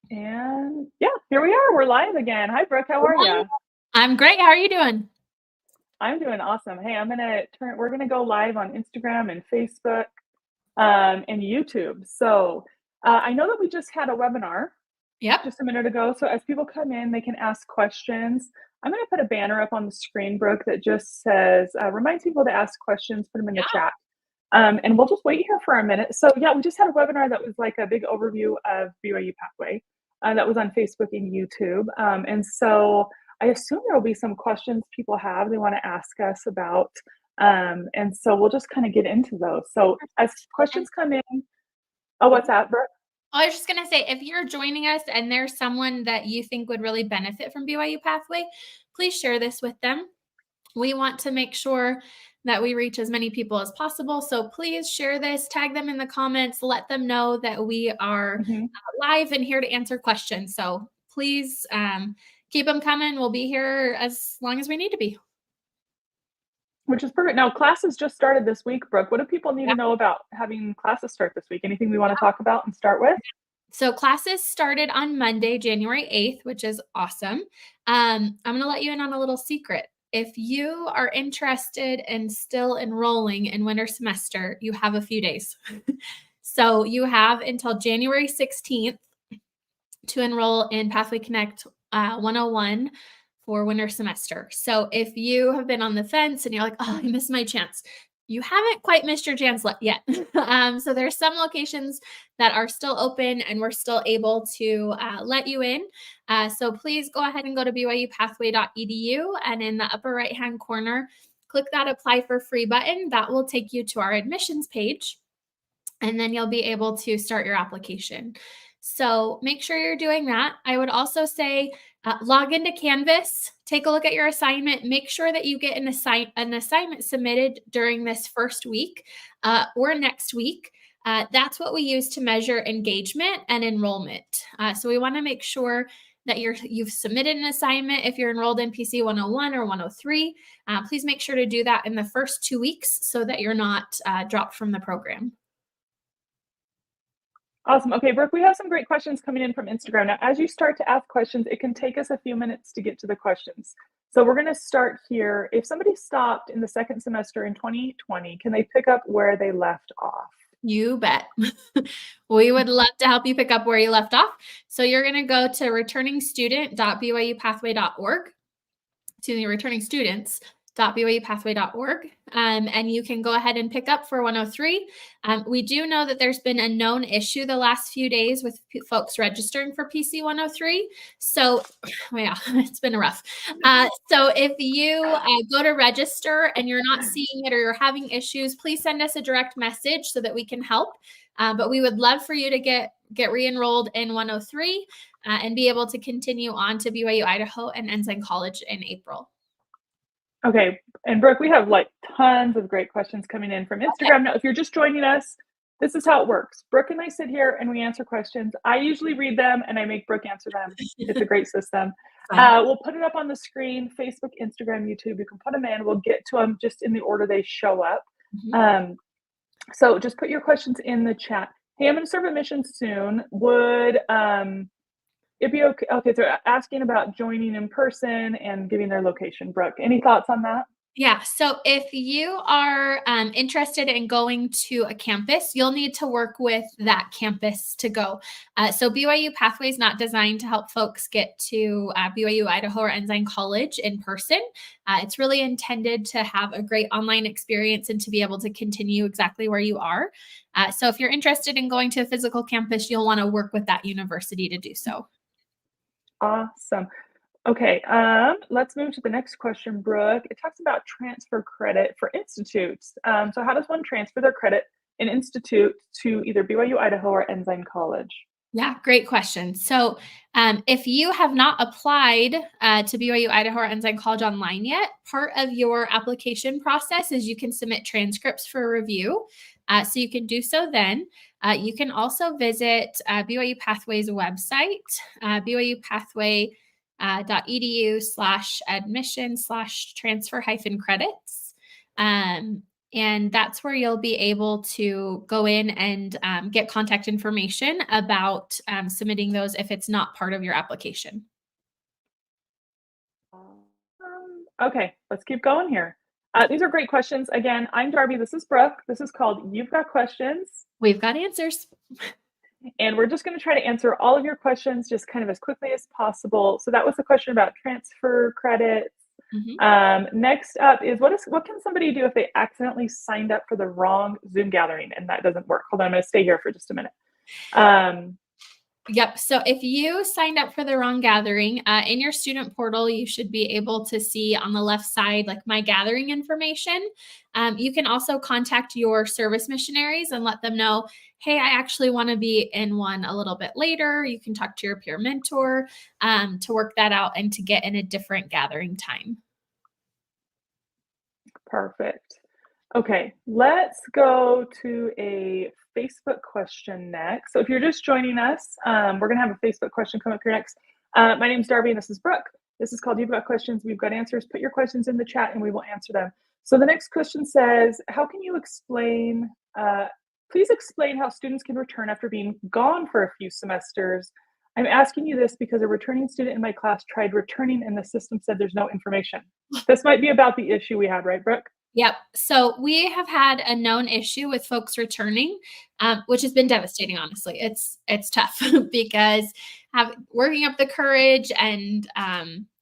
And yeah, here we are. We're live again. Hi, Brooke. How are you? I'm great. How are you doing? I'm doing awesome. Hey, we're gonna go live on Instagram and Facebook and YouTube. So I know that we just had a webinar Yep. just a minute ago. So as people come in, they can ask questions. I'm gonna put a banner up on the screen, Brooke, that just says, reminds people to ask questions, put them in the chat. And we'll just wait here for a minute. So yeah, we just had a webinar that was like a big overview of BYU Pathway that was on Facebook and YouTube. And so I assume there will be some questions people have they want to ask us about. And so we'll just kind of get into those. So as questions come in, oh, what's that, Brooke? I was just going to say, if you're joining us and there's someone that you think would really benefit from BYU Pathway, please share this with them. We want to make sure that we reach as many people as possible. So please share this, tag them in the comments, let them know that we are live and here to answer questions. So please keep them coming. We'll be here as long as we need to be. Which is perfect. Now, classes just started this week, Brooke. What do people need to know about having classes start this week? Anything we want to talk about and start with? So classes started on Monday, January 8th, which is awesome. I'm going to let you in on a little secret. If you are interested in still enrolling in winter semester, you have a few days. So you have until January 16th to enroll in Pathway Connect 101 for winter semester. So if you have been on the fence and you're like, oh, I missed my chance, you haven't quite missed your chance yet. So there's some locations that are still open and we're still able to let you in. So please go ahead and go to BYU-Pathway.edu, and in the upper right-hand corner, click that apply for free button. That will take you to our admissions page, and then you'll be able to start your application. So make sure you're doing that. I would also say log into Canvas, take a look at your assignment, make sure that you get an assignment submitted during this first week or next week. That's what we use to measure engagement and enrollment. So we want to make sure that you've submitted an assignment. If you're enrolled in PC 101 or 103, please make sure to do that in the first 2 weeks so that you're not dropped from the program. Awesome. Okay, Brooke, we have some great questions coming in from Instagram. Now, as you start to ask questions, it can take us a few minutes to get to the questions. So we're going to start here. If somebody stopped in the second semester in 2020, can they pick up where they left off? You bet. We would love to help you pick up where you left off. So you're going to go to returningstudent.byupathway.org, to the returning students.byupathway.org, and you can go ahead and pick up for 103. We do know that there's been a known issue the last few days with folks registering for PC 103. So yeah, it's been rough. So if you go to register and you're not seeing it or you're having issues, please send us a direct message so that we can help. But we would love for you to get re-enrolled in 103 and be able to continue on to BYU Idaho and Ensign College in April. Okay, and Brooke, we have like tons of great questions coming in from Instagram. Now, if you're just joining us, this is how it works. Brooke and I sit here and we answer questions. I usually read them and I make Brooke answer them. It's a great system. We'll put it up on the screen, Facebook, Instagram, YouTube. You can put them in. We'll get to them just in the order they show up. So just put your questions in the chat. Hey, I'm going to start admissions soon. Would it be okay? Okay, so asking about joining in person and giving their location. Brooke, any thoughts on that? Yeah. So if you are interested in going to a campus, you'll need to work with that campus to go. So BYU Pathway is not designed to help folks get to BYU, Idaho, or Ensign College in person. It's really intended to have a great online experience and to be able to continue exactly where you are. So if you're interested in going to a physical campus, you'll want to work with that university to do so. Awesome. Okay, let's move to the next question, Brooke. It talks about transfer credit for institutes. So how does one transfer their credit in institute to either BYU, Idaho, or Ensign College? Yeah, great question. So if you have not applied to BYU, Idaho, or Ensign College online yet, part of your application process is you can submit transcripts for review. So you can do so then. You can also visit BYU Pathway's website, BYU-Pathway.edu/admission/transfer-credits. And that's where you'll be able to go in and get contact information about submitting those if it's not part of your application. Okay, let's keep going here. These are great questions. Again, I'm Darby. This is Brooke. This is called You've Got Questions. We've got answers. And we're just going to try to answer all of your questions just kind of as quickly as possible. So that was the question about transfer credits. Next up is what can somebody do if they accidentally signed up for the wrong Zoom gathering and that doesn't work? Hold on, I'm going to stay here for just a minute. Yep. So if you signed up for the wrong gathering, in your student portal, you should be able to see on the left side, like my gathering information. You can also contact your service missionaries and let them know, hey, I actually want to be in one a little bit later. You can talk to your peer mentor to work that out and to get in a different gathering time. Perfect. Okay, let's go to a Facebook question next. So if you're just joining us, we're going to have a Facebook question come up here next. My name's Darby and this is Brooke. This is called You've Got Questions, We've Got Answers. Put your questions in the chat and we will answer them. So the next question says, how can you explain, please explain how students can return after being gone for a few semesters. I'm asking you this because a returning student in my class tried returning and the system said there's no information. This might be about the issue we had, right, Brooke? Yep. So we have had a known issue with folks returning, which has been devastating. Honestly, it's tough because working up the courage and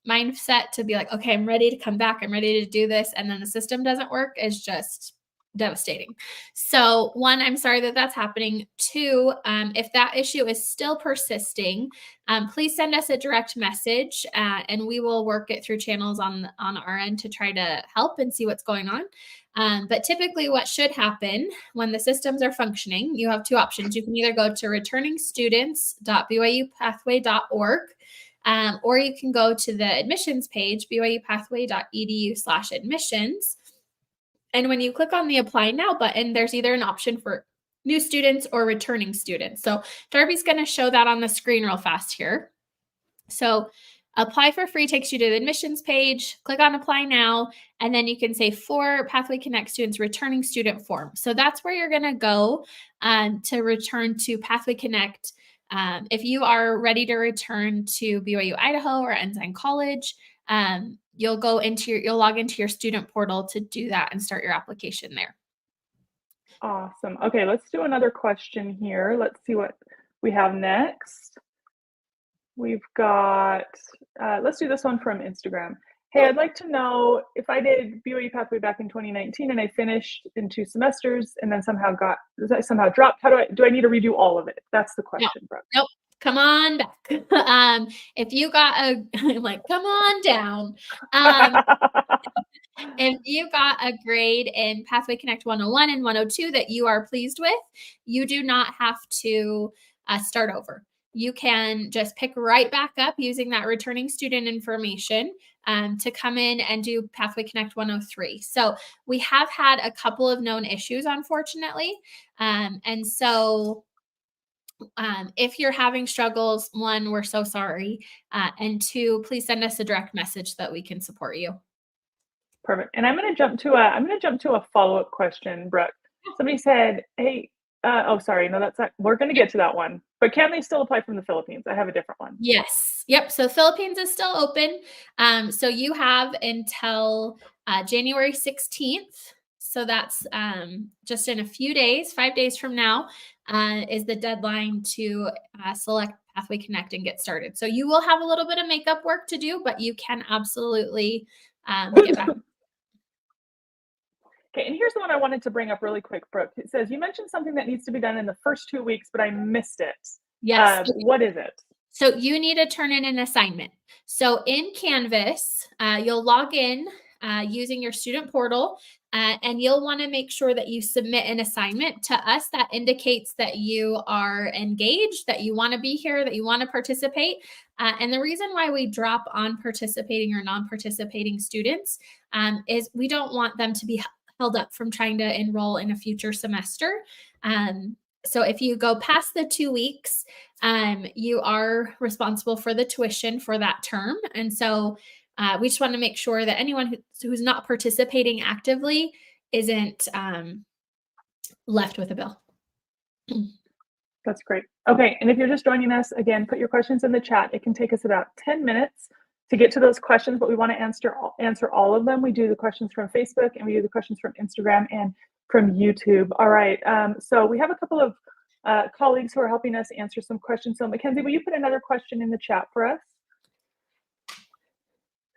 mindset to be like, okay, I'm ready to come back. I'm ready to do this, and then the system doesn't work is just devastating. So one, I'm sorry that that's happening. Two, if that issue is still persisting, please send us a direct message and we will work it through channels on our end to try to help and see what's going on. But typically what should happen when the systems are functioning, you have two options. You can either go to returningstudents.BYU-Pathway.org, or you can go to the admissions page, BYU-Pathway.edu/admissions. And when you click on the Apply Now button, there's either an option for new students or returning students. So Darby's going to show that on the screen real fast here. So apply for free takes you to the admissions page. Click on Apply Now, and then you can say for Pathway Connect students, returning student form. So that's where you're going to go to return to Pathway Connect. If you are ready to return to BYU Idaho or Ensign College, you'll log into your student portal to do that and start your application there. Awesome. Okay, let's do another question here. Let's see what we have next. We've got, let's do this one from Instagram. Hey, I'd like to know if I did BYU Pathway back in 2019 and I finished in 2 semesters and then somehow dropped, do I need to redo all of it? That's the question, Brooke. Nope. Come on back. If you got come on down. If you got a grade in Pathway Connect 101 and 102 that you are pleased with, you do not have to start over. You can just pick right back up using that returning student information to come in and do Pathway Connect 103. So we have had a couple of known issues, unfortunately. And so if you're having struggles, one, we're so sorry. And two, please send us a direct message so that we can support you. Perfect. And I'm going to jump to a follow-up question, Brooke. Somebody said, hey, oh, sorry. No, that's not, we're going to get to that one, but can they still apply from the Philippines? I have a different one. Yes. Yep. So Philippines is still open. So you have until January 16th. So that's just in a few days, 5 days from now, is the deadline to select Pathway Connect and get started. So you will have a little bit of makeup work to do, but you can absolutely get back. Okay, and here's the one I wanted to bring up really quick, Brooke. It says, you mentioned something that needs to be done in the first 2 weeks, but I missed it. Yes. What is it? So you need to turn in an assignment. So in Canvas, you'll log in using your student portal, and you'll want to make sure that you submit an assignment to us that indicates that you are engaged, that you want to be here, that you want to participate. And the reason why we drop on participating or non-participating students is we don't want them to be held up from trying to enroll in a future semester. So if you go past the 2 weeks, you are responsible for the tuition for that term. And so we just want to make sure that anyone who's not participating actively isn't left with a bill. That's great. Okay, and if you're just joining us, again, put your questions in the chat. It can take us about 10 minutes to get to those questions, but we want to answer all of them. We do the questions from Facebook, and we do the questions from Instagram and from YouTube. All right, so we have a couple of colleagues who are helping us answer some questions. So Mackenzie, will you put another question in the chat for us?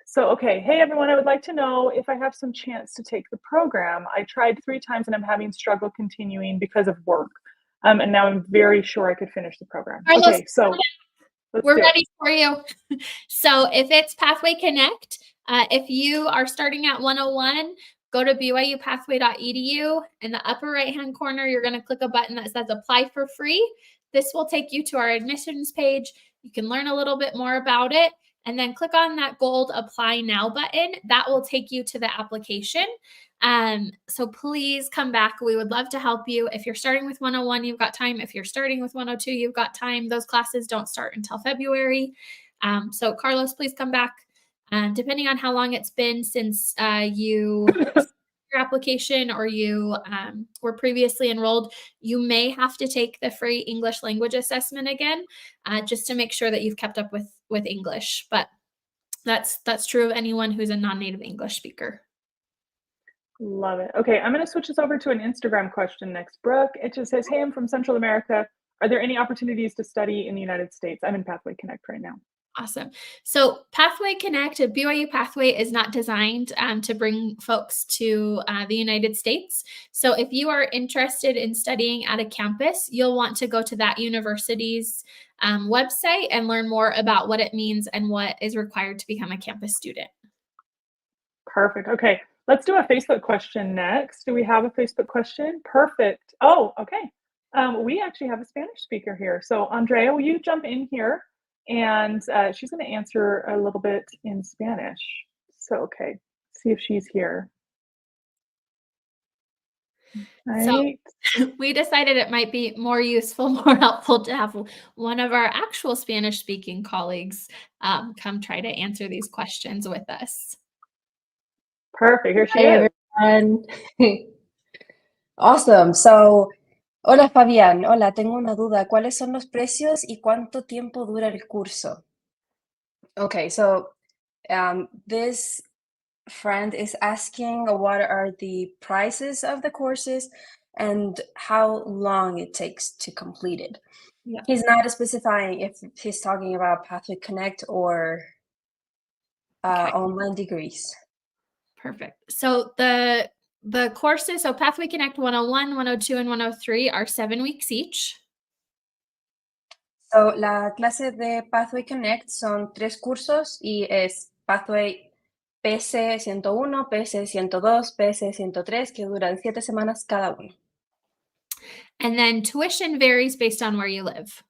So, okay, hey everyone, I would like to know if I have some chance to take the program. I tried 3 times and I'm having struggle continuing because of work. And now I'm very sure I could finish the program. Carlos, okay, so we're ready for you. So if it's Pathway Connect, if you are starting at 101, go to BYU-Pathway.edu. In the upper right-hand corner, you're going to click a button that says Apply for Free. This will take you to our admissions page. You can learn a little bit more about it, and then click on that gold Apply Now button. That will take you to the application. So please come back. We would love to help you. If you're starting with 101, you've got time. If you're starting with 102, you've got time. Those classes don't start until February. So Carlos, please come back. Depending on how long it's been since you your application or you were previously enrolled, you may have to take the free English language assessment again, just to make sure that you've kept up with English. But that's true of anyone who's a non-native English speaker. Love it. Okay, I'm going to switch this over to an Instagram question next, Brooke. It just says, hey, I'm from Central America. Are there any opportunities to study in the United States? I'm in Pathway Connect right now. Awesome. So Pathway Connect, BYU Pathway is not designed to bring folks to the United States. So if you are interested in studying at a campus, you'll want to go to that university's website and learn more about what it means and what is required to become a campus student. Perfect. Okay, let's do a Facebook question next. Do we have a Facebook question? Perfect. Oh, okay. We actually have a Spanish speaker here. So Andrea, will you jump in here? And she's going to answer a little bit in Spanish. So, okay, see if she's here. Right. So we decided it might be more useful, more helpful to have one of our actual Spanish-speaking colleagues come try to answer these questions with us. Perfect. Here she is. Everyone. Awesome. So, hola Fabián. Hola, tengo una duda. ¿Cuáles son los precios y cuánto tiempo dura el curso? Okay, so this friend is asking what are the prices of the courses and how long it takes to complete it. Yeah. He's not specifying if he's talking about Pathway Connect or online degrees. Perfect. So the courses, so Pathway Connect 101, 102, and 103 are 7 weeks each. So la clase de Pathway Connect son 3 cursos y es Pathway PS 101, PS 102, PS 103, que duran 7 semanas cada uno. And then tuition varies based on where you live.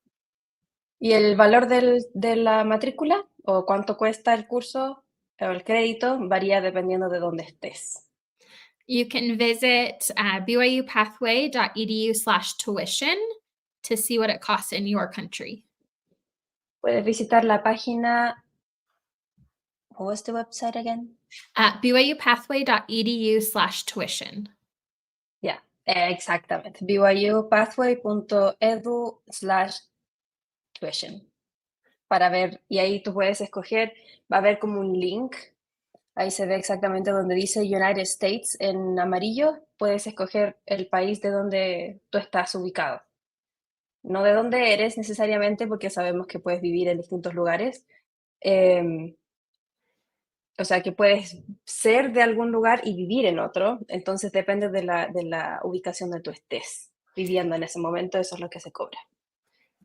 Y el valor de la matrícula o cuánto cuesta el curso o el crédito varía dependiendo de dónde estés. You can visit BYUpathway.edu/tuition to see what it costs in your country. Puedes visitar la página. What was the website again? BYUpathway.edu/tuition. Yeah, exactamente. BYUpathway.edu/tuition. Para ver, y ahí tú puedes escoger, va a haber como un link. Ahí se ve exactamente donde dice United States en amarillo. Puedes escoger el país de donde tú estás ubicado. No de dónde eres necesariamente, porque sabemos que puedes vivir en distintos lugares. O sea, que puedes ser de algún lugar y vivir en otro. Entonces depende de la ubicación donde tú estés viviendo en ese momento. Eso es lo que se cobra.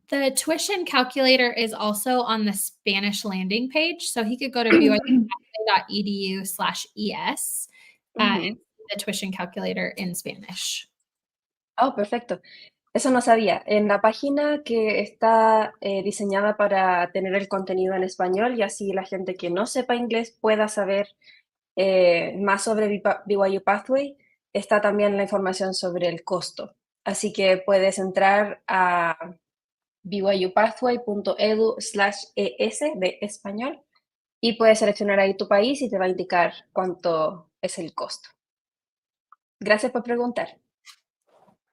The tuition calculator is also on the Spanish landing page. So he could go to BYU.edu/ES, the tuition calculator in Spanish. Oh, perfecto. Eso no sabía. En la página que está diseñada para tener el contenido en español y así la gente que no sepa inglés pueda saber más sobre BYU Pathway, está también la información sobre el costo. Así que puedes entrar a byupathway.edu/es de español y puedes seleccionar ahí tu país y te va a indicar cuánto es el costo. Gracias por preguntar.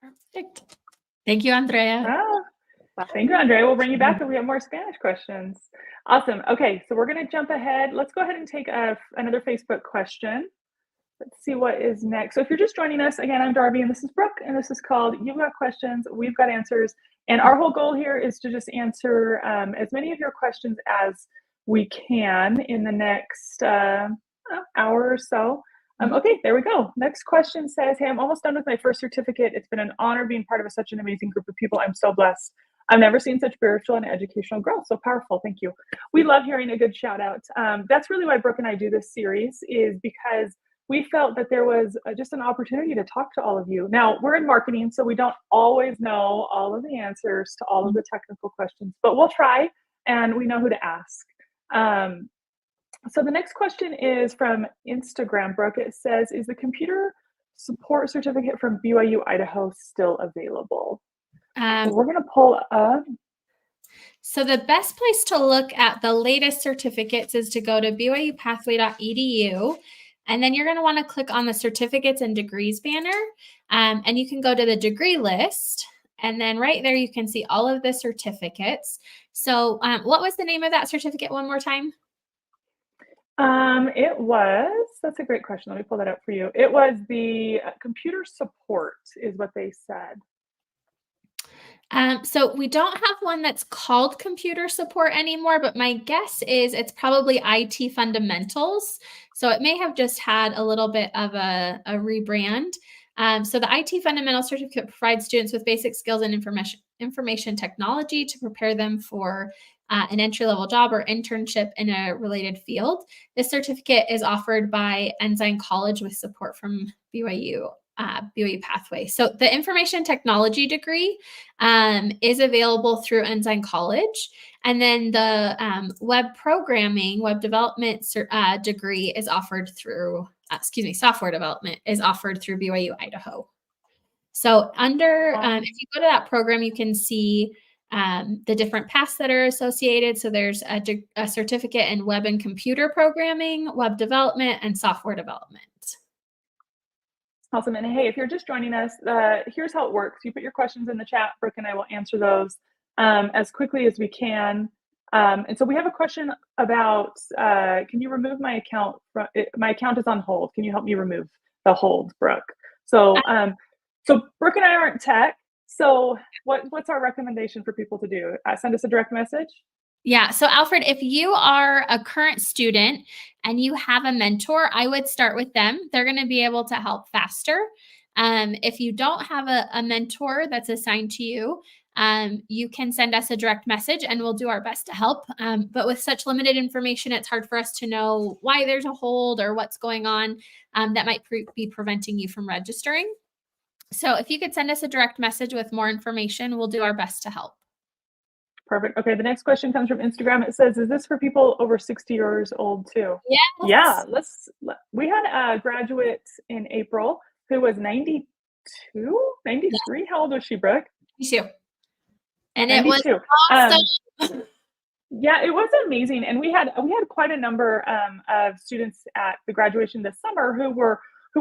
Perfect. Thank you, Andrea. Thank you, Andrea. We'll bring you back if we have more Spanish questions. Awesome. Okay, so we're going to jump ahead. Let's go ahead and take another Facebook question. Let's see what is next. So if you're just joining us, again, I'm Darby and this is Brooke, and this is called You've Got Questions, We've Got Answers. And our whole goal here is to just answer as many of your questions as we can in the next hour or so. Okay, there we go. Next question says, hey, I'm almost done with my first certificate. It's been an honor being part of such an amazing group of people. I'm so blessed. I've never seen such spiritual and educational growth. So powerful. Thank you. We love hearing a good shout out. That's really why Brooke and I do this series, is because we felt that there was just an opportunity to talk to all of you. Now, we're in marketing, so we don't always know all of the answers to all of the technical questions, but we'll try, and we know who to ask. So the next question is from Instagram, Brooke. It says, is the computer support certificate from BYU Idaho still available? So we're going to pull up. So the best place to look at the latest certificates is to go to BYU-Pathway.edu. And then you're going to want to click on the certificates and degrees banner. And you can go to the degree list. And then right there, you can see all of the certificates. So what was the name of that certificate one more time? That's a great question. Let me pull that up for you. It was the computer support is what they said. So we don't have one that's called computer support anymore, but my guess is it's probably IT fundamentals. So it may have just had a little bit of a rebrand. So the IT fundamental certificate provides students with basic skills in information technology to prepare them for an entry-level job or internship in a related field. This certificate is offered by Ensign College with support from BYU-Pathway. So the information technology degree is available through Ensign College. And then the web programming, web development degree is offered through, software development is offered through BYU Idaho. So under, if you go to that program, you can see the different paths that are associated. So there's a certificate in web and computer programming, web development, and software development. Awesome. And hey, if you're just joining us, here's how it works. You put your questions in the chat. Brooke and I will answer those as quickly as we can. And so we have a question about, can you remove my account? My account is on hold. Can you help me remove the hold, Brooke? So, so Brooke and I aren't tech. So what's our recommendation for people to do? Send us a direct message? Yeah. So Alfred, if you are a current student and you have a mentor, I would start with them. They're going to be able to help faster. If you don't have a mentor that's assigned to you, you can send us a direct message and we'll do our best to help. But with such limited information, it's hard for us to know why there's a hold or what's going on that might be preventing you from registering. So if you could send us a direct message with more information, we'll do our best to help. Perfect. Okay, the next question comes from Instagram. It says, is this for people over 60 years old too? Yes. Yeah, we had a graduate in April who was 92, 93. How old was she, Brooke? 92. And 92. It was awesome. Yeah, it was amazing. And we had quite a number of students at the graduation this summer who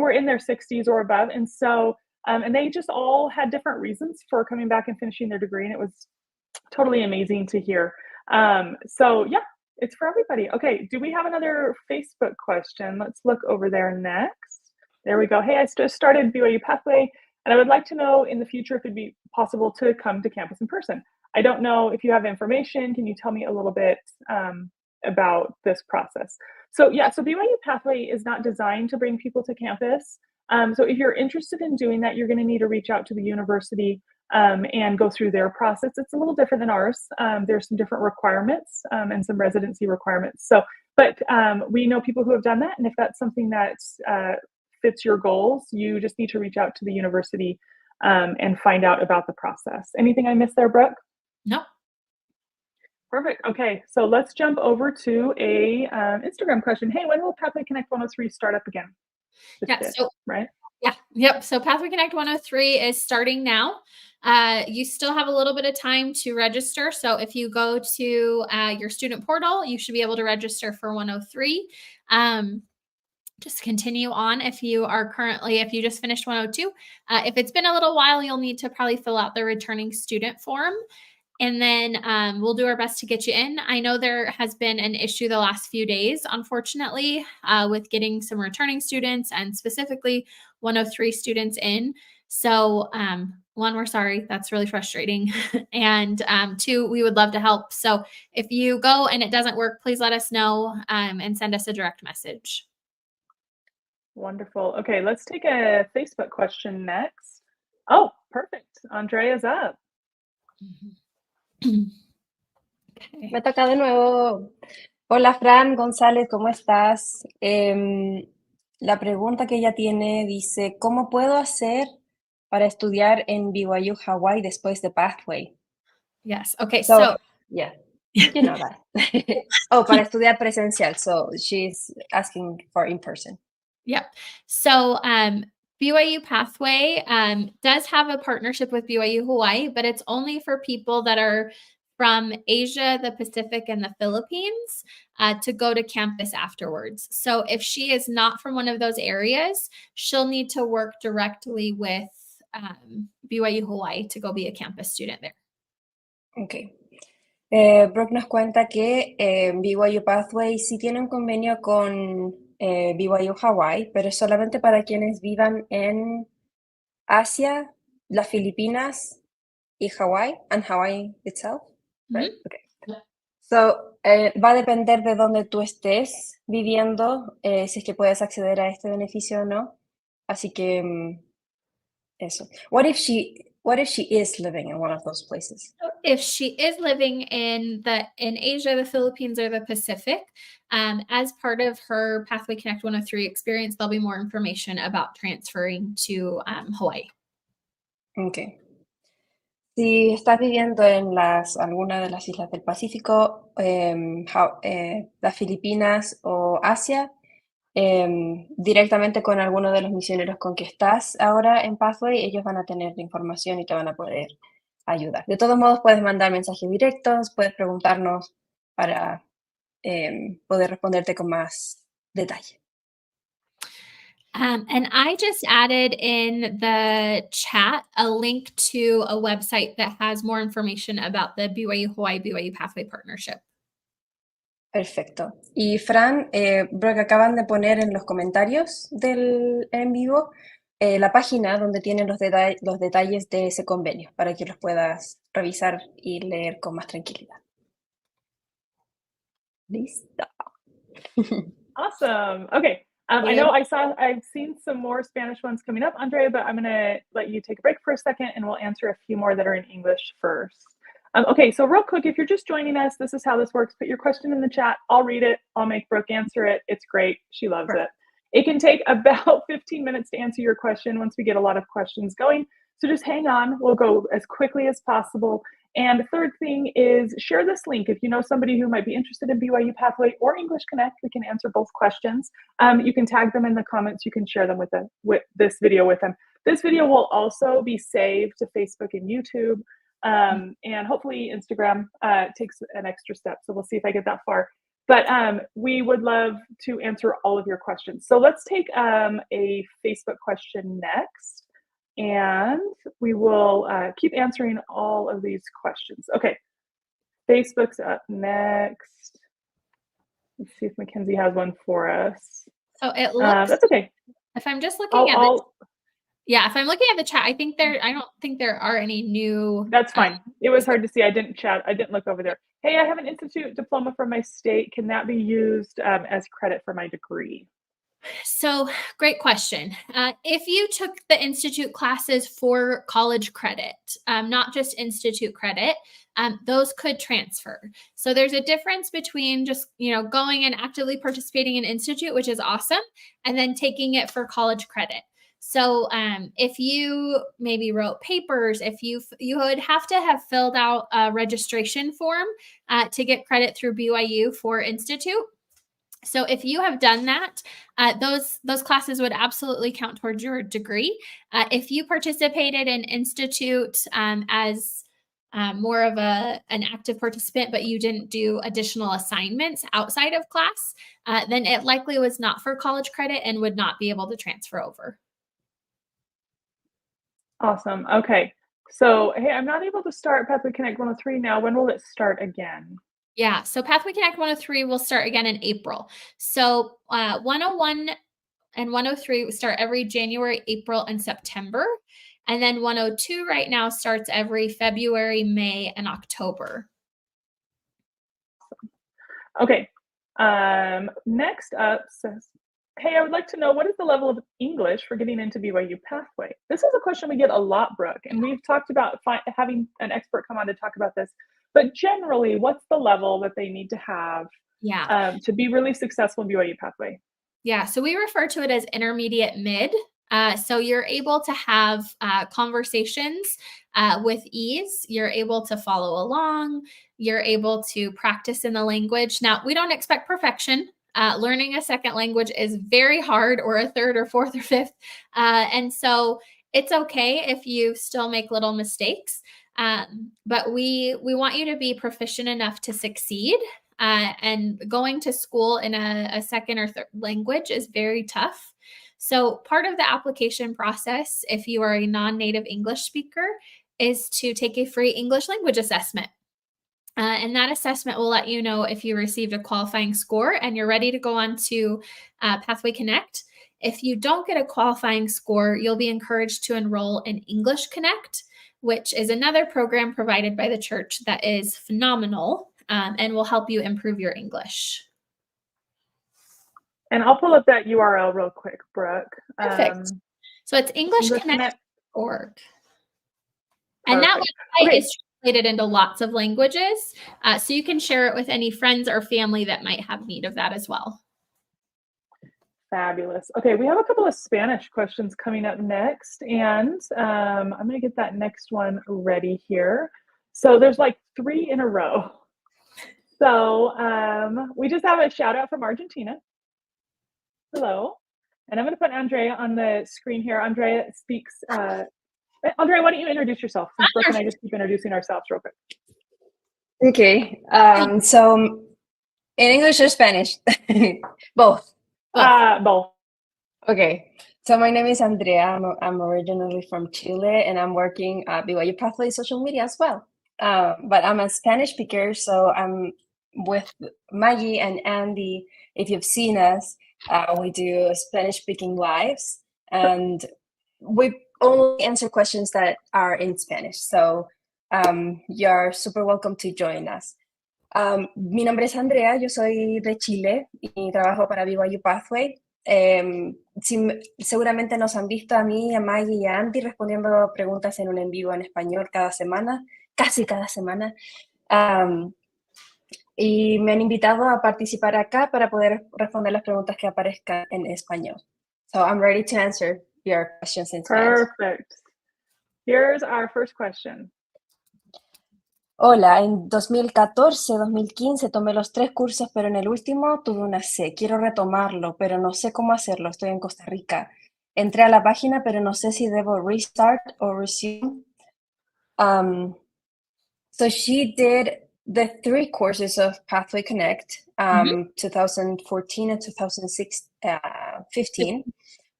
were in their 60s or above. And so, and they just all had different reasons for coming back and finishing their degree. And it was totally amazing to hear. So yeah, it's for everybody. Okay, do we have another Facebook question? Let's look over there next. There we go. Hey, I just started BYU Pathway, and I would like to know in the future if it'd be possible to come to campus in person. I don't know if you have information. Can you tell me a little bit about this process? So yeah, so BYU Pathway is not designed to bring people to campus. So if you're interested in doing that, you're going to need to reach out to the university and go through their process. It's a little different than ours. There's some different requirements and some residency requirements. So, but we know people who have done that. And if that's something that fits your goals, you just need to reach out to the university and find out about the process. Anything I missed there, Brooke? No. Perfect. Okay, so let's jump over to a Instagram question. Hey, when will Pathway Connect 103 start up again? Right? Yeah. Yep. So Pathway Connect 103 is starting now. You still have a little bit of time to register. So if you go to your student portal, you should be able to register for 103. just continue on if you just finished 102. If it's been a little while, you'll need to probably fill out the returning student form. And then we'll do our best to get you in. I know there has been an issue the last few days, unfortunately, with getting some returning students and specifically 103 students in. So one, we're sorry. That's really frustrating. And two, we would love to help. So if you go and it doesn't work, please let us know and send us a direct message. Wonderful. Okay, let's take a Facebook question next. Oh, perfect. Andrea's up. Okay. Me toca de nuevo. Hola, Fran González, ¿cómo estás? La pregunta que ella tiene dice, ¿cómo puedo hacer para estudiar en BYU Hawaii después de Pathway? Yes. Okay. So, yeah, you know that. Oh, para estudiar presencial. So she's asking for in person. Yep. So BYU-Pathway does have a partnership with BYU Hawaii, but it's only for people that are from Asia, the Pacific, and the Philippines to go to campus afterwards. So if she is not from one of those areas, she'll need to work directly with BYU Hawaii to go be a campus student there. Ok. Brooke nos cuenta que BYU Pathway sí tiene un convenio con BYU Hawaii, pero es solamente para quienes vivan en Asia, las Filipinas y Hawaii, and Hawaii itself, right? Mhm. Okay. So, va a depender de dónde tú estés viviendo, si es que puedes acceder a este beneficio o no. Así que eso. What if she is living in one of those places? If she is living in Asia, the Philippines, or the Pacific, as part of her Pathway Connect 103 experience, there'll be more information about transferring to Hawaii. Okay. Si estás viviendo en alguna de las islas del Pacífico, las Filipinas o Asia, directamente con alguno de los misioneros con que estás ahora en Pathway, ellos van a tener la información y te van a poder ayudar. De todos modos, puedes mandar mensajes directos, puedes preguntarnos para poder responderte con más detalle. And I just added in the chat a link to a website that has more information about the BYU Hawaii BYU Pathway Partnership. Perfecto. Y Fran, Brooke, acaban de poner en los comentarios del en vivo la página donde tienen los detalles de ese convenio para que los puedas revisar y leer con más tranquilidad. Listo. Awesome. Okay. I know I've seen some more Spanish ones coming up, Andrea, but I'm going to let you take a break for a second and we'll answer a few more that are in English first. Okay, so real quick, if you're just joining us, this is how this works. Put your question in the chat. I'll read it. I'll make Brooke answer it. It's great. She loves it. It can take about 15 minutes to answer your question once we get a lot of questions going. So just hang on. We'll go as quickly as possible. And the third thing is share this link. If you know somebody who might be interested in BYU Pathway or English Connect, we can answer both questions. You can tag them in the comments. You can share them with this video with them. This video will also be saved to Facebook and YouTube. And hopefully Instagram takes an extra step. So we'll see if I get that far. But we would love to answer all of your questions. So let's take a Facebook question next. And we will keep answering all of these questions. Okay, Facebook's up next. Let's see if Mackenzie has one for us. So it looks. That's okay. If I'm just looking if I'm looking at the chat, I don't think there are any new. That's fine. It was hard to see. I didn't look over there. Hey, I have an institute diploma from my state. Can that be used as credit for my degree? So great question. If you took the institute classes for college credit, not just institute credit, those could transfer. So there's a difference between just, going and actively participating in institute, which is awesome, and then taking it for college credit. So if you maybe wrote papers, if you would have to have filled out a registration form to get credit through BYU for institute. So if you have done that, those classes would absolutely count towards your degree. If you participated in institute as more of an active participant, but you didn't do additional assignments outside of class, then it likely was not for college credit and would not be able to transfer over. Awesome. Okay. So, hey, I'm not able to start Pathway Connect 103 now. When will it start again? Yeah, so Pathway Connect 103 will start again in April. So 101 and 103 start every January, April, and September. And then 102 right now starts every February, May, and October. Okay. Next up says, hey, I would like to know, what is the level of English for getting into BYU Pathway? This is a question we get a lot, Brooke, and we've talked about having an expert come on to talk about this. But generally, what's the level that they need to have to be really successful in BYU Pathway? Yeah, so we refer to it as intermediate mid. So you're able to have conversations with ease. You're able to follow along. You're able to practice in the language. Now, we don't expect perfection. Learning a second language is very hard, or a third or fourth or fifth. And so it's okay if you still make little mistakes. But we want you to be proficient enough to succeed. And going to school in a second or third language is very tough. So part of the application process, if you are a non-native English speaker, is to take a free English language assessment. And that assessment will let you know if you received a qualifying score and you're ready to go on to Pathway Connect. If you don't get a qualifying score, you'll be encouraged to enroll in English Connect, which is another program provided by the church that is phenomenal. And will help you improve your English. And I'll pull up that URL real quick, Brooke. Perfect. So it's EnglishConnect.org. And that website is translated into lots of languages. So you can share it with any friends or family that might have need of that as well. Fabulous. Okay, we have a couple of Spanish questions coming up next. And I'm going to get that next one ready here. So there's like 3 in a row. So we just have a shout out from Argentina. Hello. And I'm going to put Andrea on the screen here. Andrea speaks. Andrea, why don't you introduce yourself? Since Brooke and I just keep introducing ourselves real quick. Okay. So in English or Spanish? Both. Both. Okay. So my name is Andrea. I'm originally from Chile, and I'm working at BYU Pathway social media as well. But I'm a Spanish speaker, so I'm with Maggie and Andy. If you've seen us, we do Spanish-speaking lives, and we only answer questions that are in Spanish. So you're super welcome to join us. Mi nombre es Andrea, yo soy de Chile y trabajo para BYU Pathway. Seguramente nos han visto a mí, a Maggie y a Andy respondiendo preguntas en un en vivo en español cada semana, casi cada semana. Y me han invitado a participar acá para poder responder las preguntas que aparezcan en español. So I'm ready to answer your questions in Spanish. Perfect. Here's our first question. Hola, en 2014-2015 tomé los 3 cursos, pero en el último tuve una C. Quiero retomarlo, pero no sé cómo hacerlo. Estoy en Costa Rica. Entré a la página, pero no sé si debo restart o resume. So she did the 3 courses of Pathway Connect, 2014 and 2015.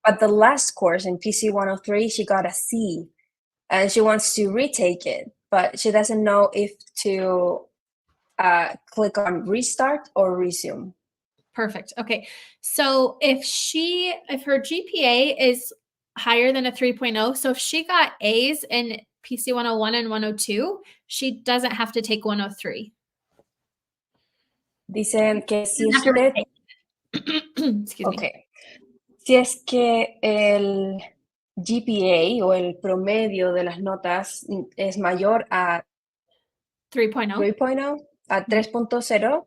But the last course in PC 103, she got a C, and she wants to retake it, but she doesn't know if to click on restart or resume. Perfect. Okay. So if her GPA is higher than a 3.0, so if she got A's in PC 101 and 102, she doesn't have to take 103. Dicen que si usted... Excuse me. Okay. Si es que el GPA o el promedio de las notas es mayor a 3.0, a 3.0,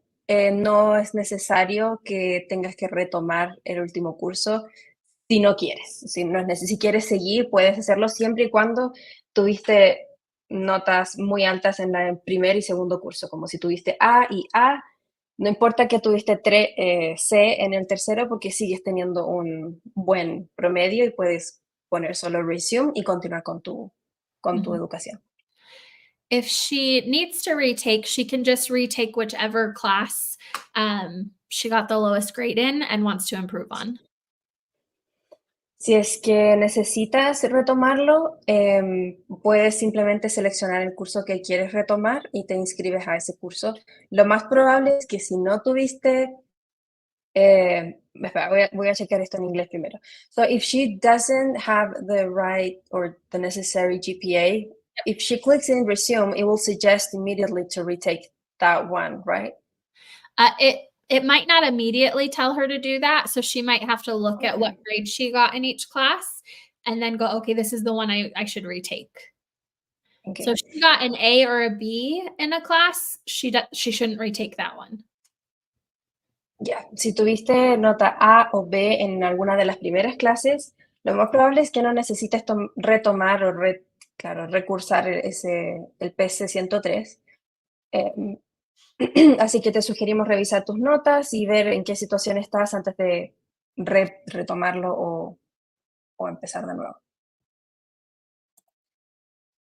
no es necesario que tengas que retomar el último curso si no quieres. Si quieres seguir, puedes hacerlo siempre y cuando tuviste notas muy altas en el primer y segundo curso, como si tuviste A y A. No importa que tuviste C en el tercero, porque sigues teniendo un buen promedio y puedes poner solo resume y continuar con tu educación. If she needs to retake, she can just retake whichever class she got the lowest grade in and wants to improve on. Si es que necesitas retomarlo, puedes simplemente seleccionar el curso que quieres retomar y te inscribes a ese curso. Lo más probable es que si no tuviste, espera, voy a checar esto en inglés primero. So if she doesn't have the right or the necessary GPA, if she clicks in resume, it will suggest immediately to retake that one, right? It might not immediately tell her to do that, so she might have to look at what grade she got in each class and then go, okay, this is the one I should retake. Okay. So if she got an A or a B in a class, she shouldn't retake that one. Ya, si tuviste nota A o B en alguna de las primeras clases, lo más probable es que no necesites retomar o recursar el PC 103. Así que te sugerimos revisar tus notas y ver en qué situación estás antes de retomarlo o empezar de nuevo.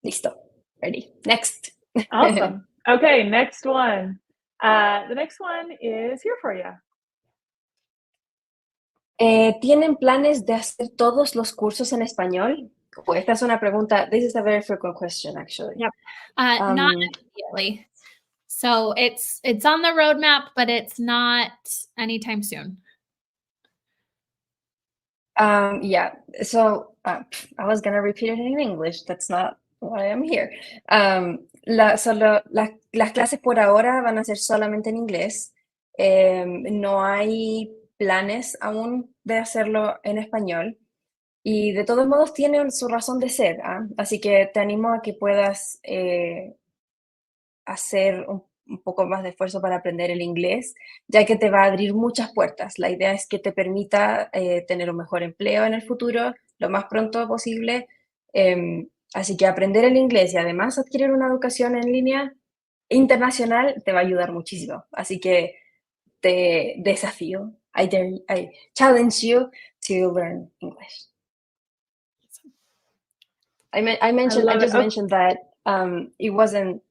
Listo. Ready. Next. Awesome. Okay, next one. The next one is here for you. ¿Tienen planes de hacer todos los cursos en español? Esta es una pregunta. This is a very frequent question, actually. Yep. Not immediately. So it's on the roadmap, but it's not anytime soon. Yeah, so I was going to repeat it in English. That's not why I'm here. Las clases por ahora van a ser solamente en inglés. No hay planes aún de hacerlo en español. Y de todos modos tiene su razón de ser, ¿ah? Así que te animo a que puedas hacer un poco más de esfuerzo para aprender el inglés, ya que te va a abrir muchas puertas. La idea es que te permita tener un mejor empleo en el futuro, lo más pronto posible. Así que aprender el inglés y además adquirir una educación en línea internacional te va a ayudar muchísimo. Así que te desafío, I challenge you to learn English. I just mentioned that it wasn't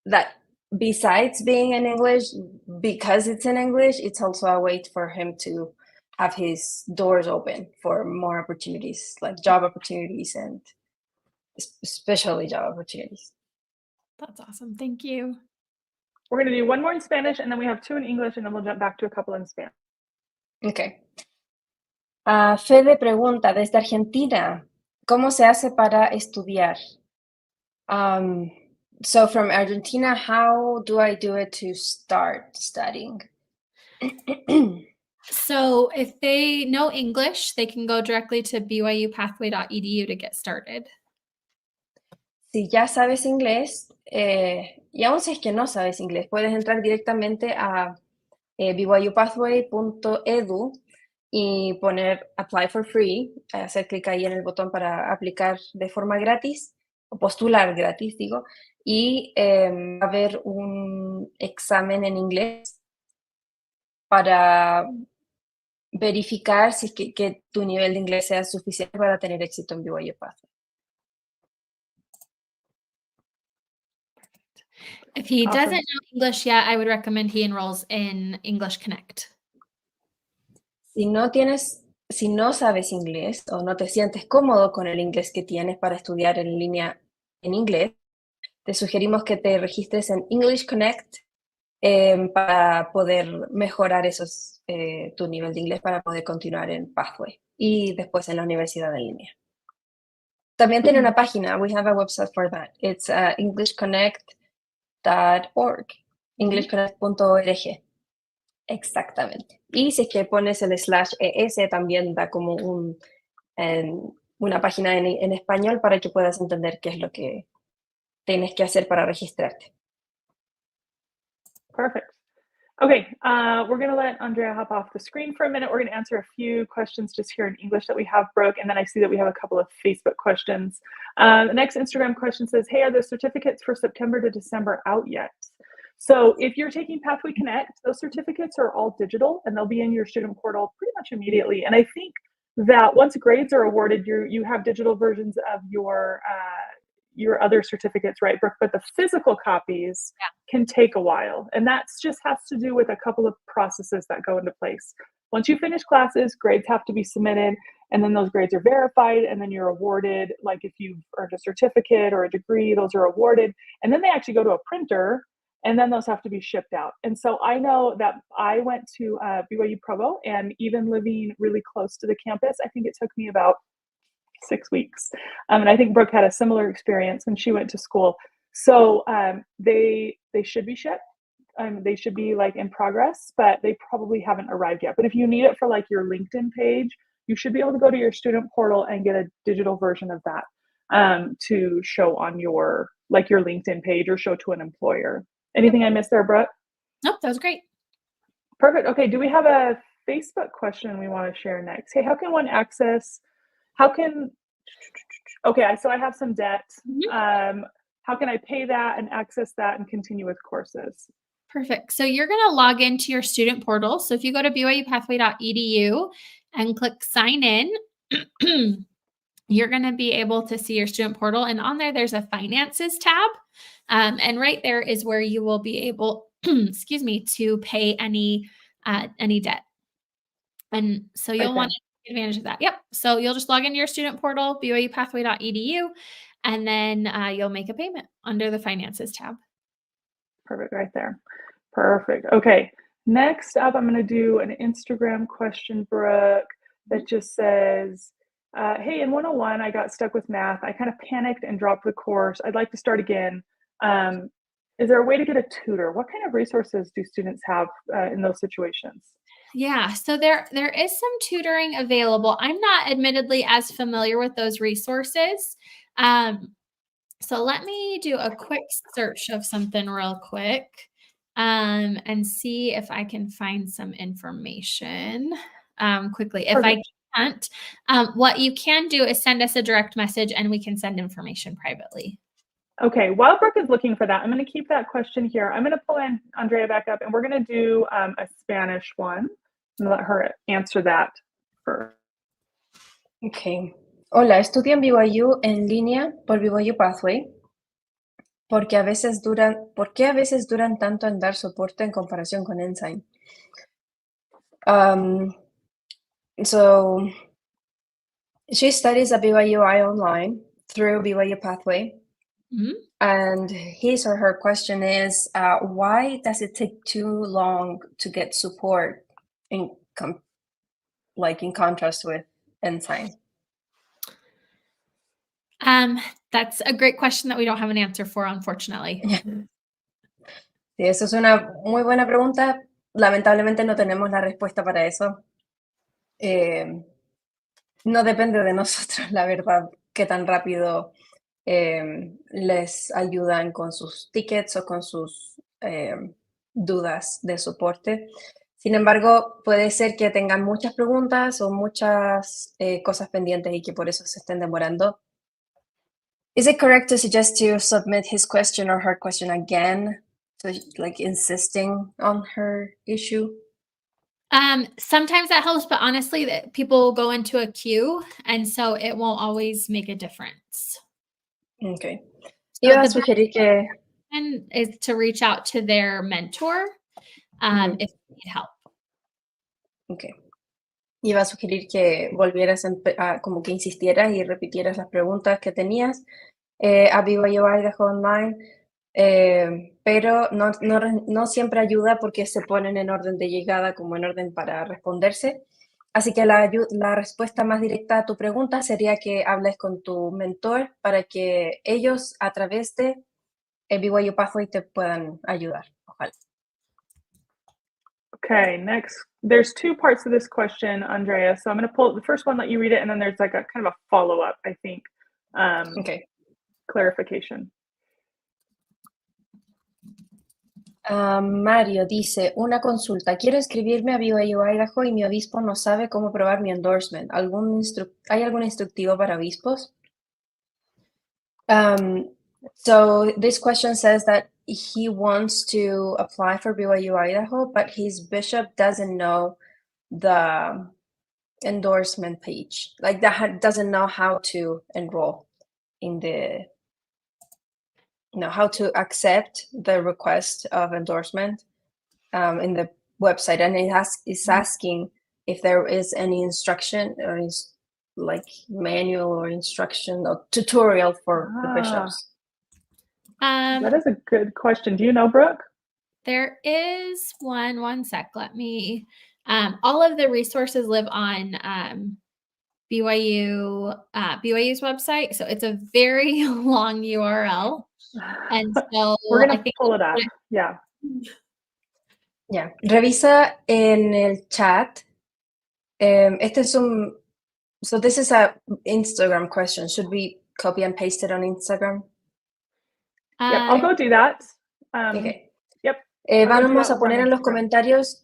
that besides being in English, because it's in English, it's also a way for him to have his doors open for more opportunities, like job opportunities and especially job opportunities. That's awesome. Thank you. We're going to do one more in Spanish, and then we have two in English, and then we'll jump back to a couple in Spanish. Okay. Fede pregunta desde Argentina, ¿cómo se hace para estudiar? So from Argentina, how do I do it to start studying? So if they know English, they can go directly to BYU-Pathway.edu to get started. Si ya sabes inglés, y aún si es que no sabes inglés, puedes entrar directamente a BYU-Pathway.edu y poner Apply for Free, hacer clic ahí en el botón para aplicar de forma gratis, o postular gratis, digo, y va a haber un examen en inglés para verificar si es que tu nivel de inglés sea suficiente para tener éxito en BYU Pathway. If he Awesome. doesn't know English yet, I would recommend he enrolls in English Connect. Si no sabes inglés o no te sientes cómodo con el inglés que tienes para estudiar en línea en inglés, te sugerimos que te registres en English Connect para poder mejorar tu nivel de inglés para poder continuar en Pathway y después en la universidad en línea. También tiene una página. We have a website for that. It's englishconnect.org. englishconnect.org. Exactamente. Y si es que pones el /ES, también da como una página en español para que puedas entender qué es lo que tienes que hacer para registrarte. Perfect. Okay, we're going to let Andrea hop off the screen for a minute. We're going to answer a few questions just here in English that we have, Brooke, and then I see that we have a couple of Facebook questions. The next Instagram question says, hey, are the certificates for September to December out yet? So if you're taking Pathway Connect, those certificates are all digital, and they'll be in your student portal pretty much immediately. And I think that once grades are awarded, you have digital versions of your your other certificates, right, Brooke? But the physical copies can take a while. And that's just has to do with a couple of processes that go into place. Once you finish classes, grades have to be submitted, and then those grades are verified, and then you're awarded, like if you've earned a certificate or a degree, those are awarded. And then they actually go to a printer, and then those have to be shipped out. And so I know that I went to BYU Provo, and even living really close to the campus, I think it took me about 6 weeks. And I think Brooke had a similar experience when she went to school. So they should be shipped. They should be like in progress, but they probably haven't arrived yet. But if you need it for like your LinkedIn page, you should be able to go to your student portal and get a digital version of that to show on your like your LinkedIn page or show to an employer. Anything I missed there, Brooke? Nope, that was great. Perfect. Okay, do we have a Facebook question we want to share next? Hey, how can one access, okay, so I have some debt. How can I pay that and access that and continue with courses? Perfect. So you're going to log into your student portal. So if you go to BYU-Pathway.edu and click sign in, you're going to be able to see your student portal. And on there, there's a finances tab. And right there is where you will be able, excuse me, to pay any debt. And so you'll want to take advantage of that. Yep. So you'll just log into your student portal, BYU-Pathway.edu, and then you'll make a payment under the finances tab. Perfect, right there. Perfect. Okay. Next up, I'm going to do an Instagram question, Brooke, that just says, hey, in 101, I got stuck with math. I kind of panicked and dropped the course. I'd like to start again. Is there a way to get a tutor? What kind of resources do students have in those situations? Yeah, so there is some tutoring available. I'm not admittedly as familiar with those resources. So let me do a quick search of something real quick and see if I can find some information quickly. If I can't, what you can do is send us a direct message and we can send information privately. Okay, while Brooke is looking for that, I'm going to keep that question here. I'm going to pull in Andrea back up, and we're going to do a Spanish one and let her answer that first. Okay. Hola, estudio en BYU en línea por BYU Pathway. ¿Por qué a veces duran tanto en dar soporte en comparación con E.N.E? So she studies at BYU-I online through BYU Pathway. And his or her question is, why does it take too long to get support in contrast with E.N.E? That's a great question that we don't have an answer for, unfortunately. Sí, eso es una muy buena pregunta. Lamentablemente no tenemos la respuesta para eso. No depende de nosotros, la verdad, qué tan rápido les ayudan con sus tickets o con sus dudas de soporte. Sin embargo, puede ser que tengan muchas preguntas o muchas cosas pendientes y que por eso se estén demorando. Is it correct to suggest to submit his question or her question again, so like insisting on her issue? Sometimes that helps, but honestly, that people go into a queue, and so it won't always make a difference. Okay. So Iba a sugerir que is to reach out to their mentor if you need help. Okay. Iba a sugerir que volvieras como que insistieras y repitieras las preguntas que tenías a BYU Idaho Online, pero no siempre ayuda porque se ponen en orden de llegada como en orden para responderse. Así que la respuesta más directa a tu pregunta sería que hables con tu mentor para que ellos a través de BYU Pathway te puedan ayudar. Ojalá. Okay, next. There's two parts of this question, Andrea. So I'm going to pull the first one, let you read it, and then there's like a kind of a follow-up, I think, Okay. clarification. Mario dice, una consulta. Quiero inscribirme a BYU Idaho y mi obispo no sabe cómo probar mi endorsement. ¿Hay algún instructivo para obispos? So this question says that he wants to apply for BYU Idaho, but his bishop doesn't know the endorsement page, like that doesn't know how to enroll in the how to accept the request of endorsement in the website, and it's asking if there is any instruction or is like manual or instruction or tutorial for the bishops. That is a good question. Do you know, Brooke? There is one sec. Let me, all of the resources live on BYU's website. So it's a very long URL. And so we're going to pull it up. Yeah. Yeah. Revisa en el chat. Este es so this is a Instagram question. Should we copy and paste it on Instagram? Yep, I'll go do that. Okay. Yep. Vamos a poner en los comentarios.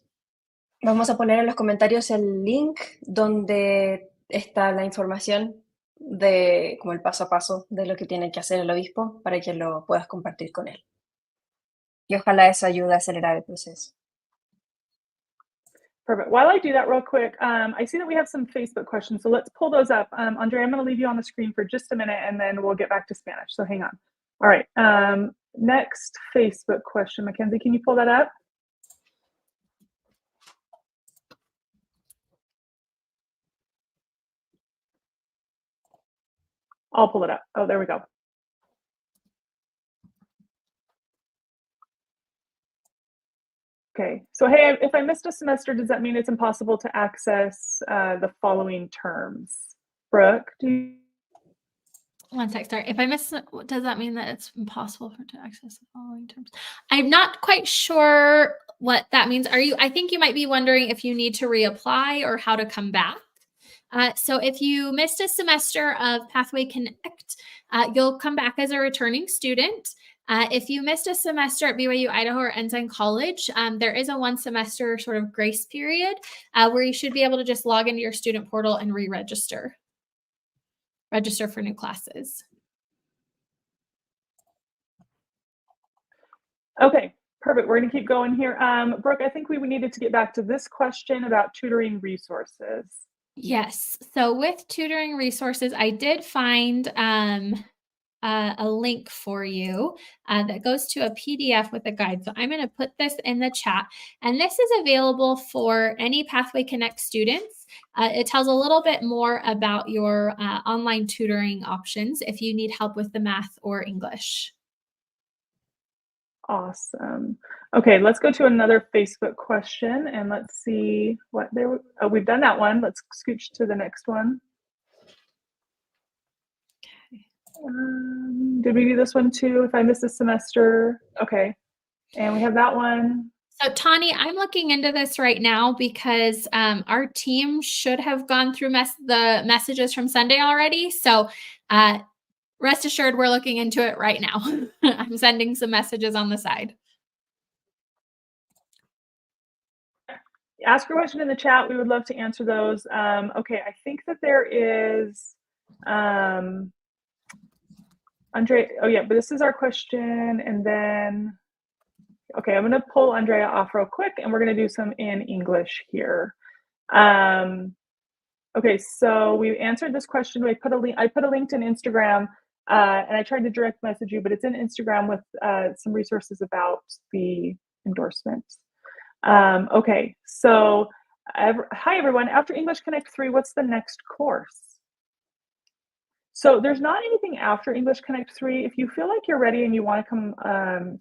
Vamos a poner en los comentarios el link donde está la información de como el paso a paso de lo que tiene que hacer el obispo para que lo puedas compartir con él. Y ojalá eso ayude a acelerar el proceso. Perfect. While I do that real quick, I see that we have some Facebook questions, so let's pull those up. Andrea, I'm going to leave you on the screen for just a minute, and then we'll get back to Spanish, so hang on. All right, next Facebook question. Mackenzie, can you pull that up? I'll pull it up. Oh, there we go. Okay, so hey, if I missed a semester, does that mean it's impossible to access the following terms? Brooke, do you? One sec, sorry. If I miss, does that mean that it's impossible to access the following terms? I'm not quite sure what that means. I think you might be wondering if you need to reapply or how to come back. So if you missed a semester of Pathway Connect, you'll come back as a returning student. If you missed a semester at BYU, Idaho, or Ensign College, there is a 1 semester sort of grace period where you should be able to just log into your student portal and re-register. Register for new classes. Okay, perfect. We're going to keep going here. Brooke, I think we needed to get back to this question about tutoring resources. Yes. So with tutoring resources, I did find a link for you that goes to a PDF with a guide. So I'm going to put this in the chat, and this is available for any Pathway Connect students. It tells a little bit more about your online tutoring options if you need help with the math or English. Awesome. Okay, let's go to another Facebook question and let's see what there. Oh, we've done that one. Let's scooch to the next one. Did we do this one too? If I missed a semester, okay. And we have that one. So Tani, I'm looking into this right now because our team should have gone through the messages from Sunday already. So rest assured, we're looking into it right now. I'm sending some messages on the side. Ask your question in the chat. We would love to answer those. Okay, I think that there is Andrea. Oh yeah, but this is our question, and then okay, I'm going to pull Andrea off real quick, and we're going to do some in English here. Okay, so we answered this question. I put a link to Instagram, and I tried to direct message you, but it's in Instagram with some resources about the endorsements. Okay, so hi everyone. After English Connect 3, what's the next course? So there's not anything after English Connect 3. If you feel like you're ready and you want to come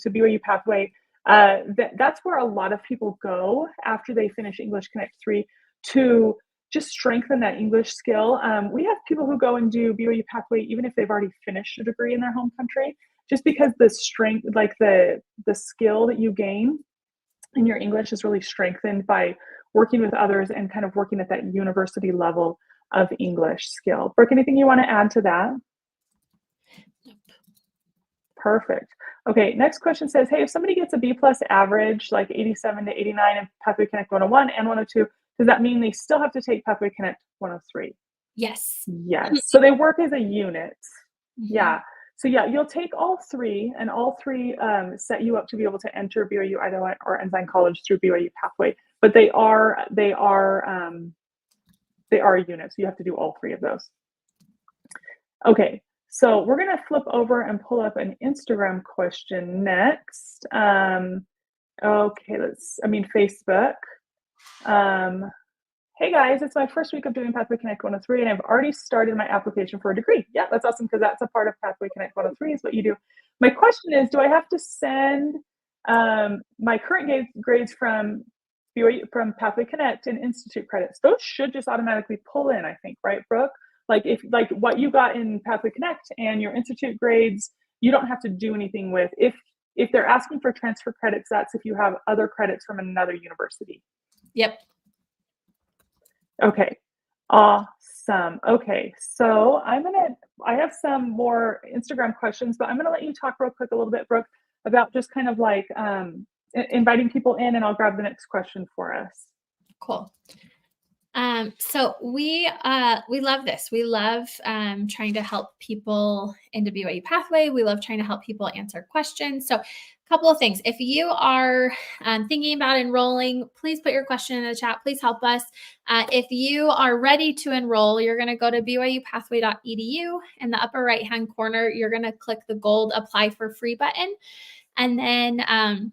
to BYU Pathway, that's where a lot of people go after they finish English Connect 3 to just strengthen that English skill. We have people who go and do BYU Pathway even if they've already finished a degree in their home country, just because the strength, like the skill that you gain in your English is really strengthened by working with others and kind of working at that university level of English skill. Brooke, anything you want to add to that? Nope. Perfect. Okay, next question says, hey, if somebody gets a B+ average, like 87 to 89 in Pathway Connect 101 and 102, does that mean they still have to take Pathway Connect 103? Yes. Yes. So they work as a unit. Mm-hmm. Yeah. So yeah, you'll take all three, and all three set you up to be able to enter BYU Idaho or Ensign College through BYU Pathway. But they are a unit, so you have to do all three of those. Okay, So we're going to flip over and pull up an Instagram question next. Okay, Facebook. Hey guys, it's my first week of doing Pathway Connect 103 and I've already started my application for a degree. Yeah, that's awesome because that's a part of Pathway Connect 103 is what you do. My question is, do I have to send my current grades from Pathway Connect and Institute credits? Those should just automatically pull in, I think, right, Brooke? Like what you got in Pathway Connect and your Institute grades, you don't have to do anything with. If they're asking for transfer credits, that's if you have other credits from another university. Yep. Okay, awesome. Okay, so I have some more Instagram questions, but I'm gonna let you talk real quick a little bit, Brooke, about just kind of like inviting people in, and I'll grab the next question for us. Cool. So we love this. We love trying to help people into BYU Pathway. We love trying to help people answer questions. So a couple of things. If you are thinking about enrolling, please put your question in the chat. Please help us. If you are ready to enroll, you're going to go to BYU-Pathway.edu. In the upper right-hand corner, you're going to click the gold Apply for Free button. And then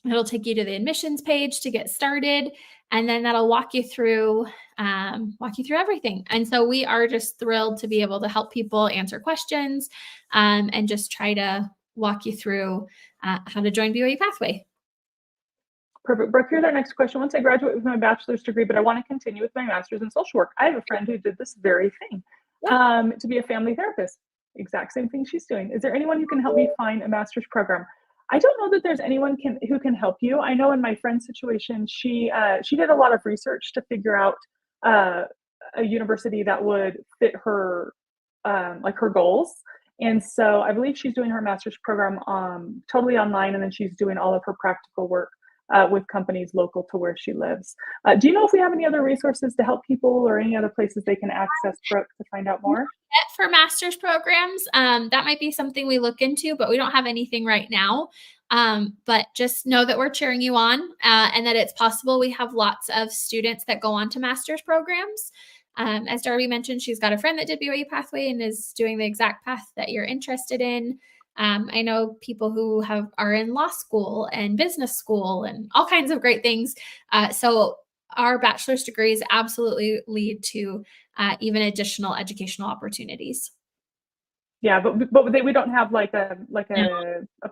it'll take you to the admissions page to get started. And then that'll walk you through everything. And so we are just thrilled to be able to help people answer questions and just try to walk you through how to join BYU Pathway. Perfect. Brooke, here's our next question. Once I graduate with my bachelor's degree, but I want to continue with my master's in social work. I have a friend who did this very thing to be a family therapist. Exact same thing she's doing. Is there anyone who can help me find a master's program? I don't know that there's anyone who can help you. I know in my friend's situation, she did a lot of research to figure out a university that would fit her her goals. And so I believe she's doing her master's program totally online, and then she's doing all of her practical work with companies local to where she lives. Do you know if we have any other resources to help people or any other places they can access Brooke to find out more? For master's programs, that might be something we look into, but we don't have anything right now. But just know that we're cheering you on and that it's possible. We have lots of students that go on to master's programs. As Darby mentioned, she's got a friend that did BYU Pathway and is doing the exact path that you're interested in. I know people who are in law school and business school and all kinds of great things. So our bachelor's degrees absolutely lead to even additional educational opportunities. Yeah, but we don't have like a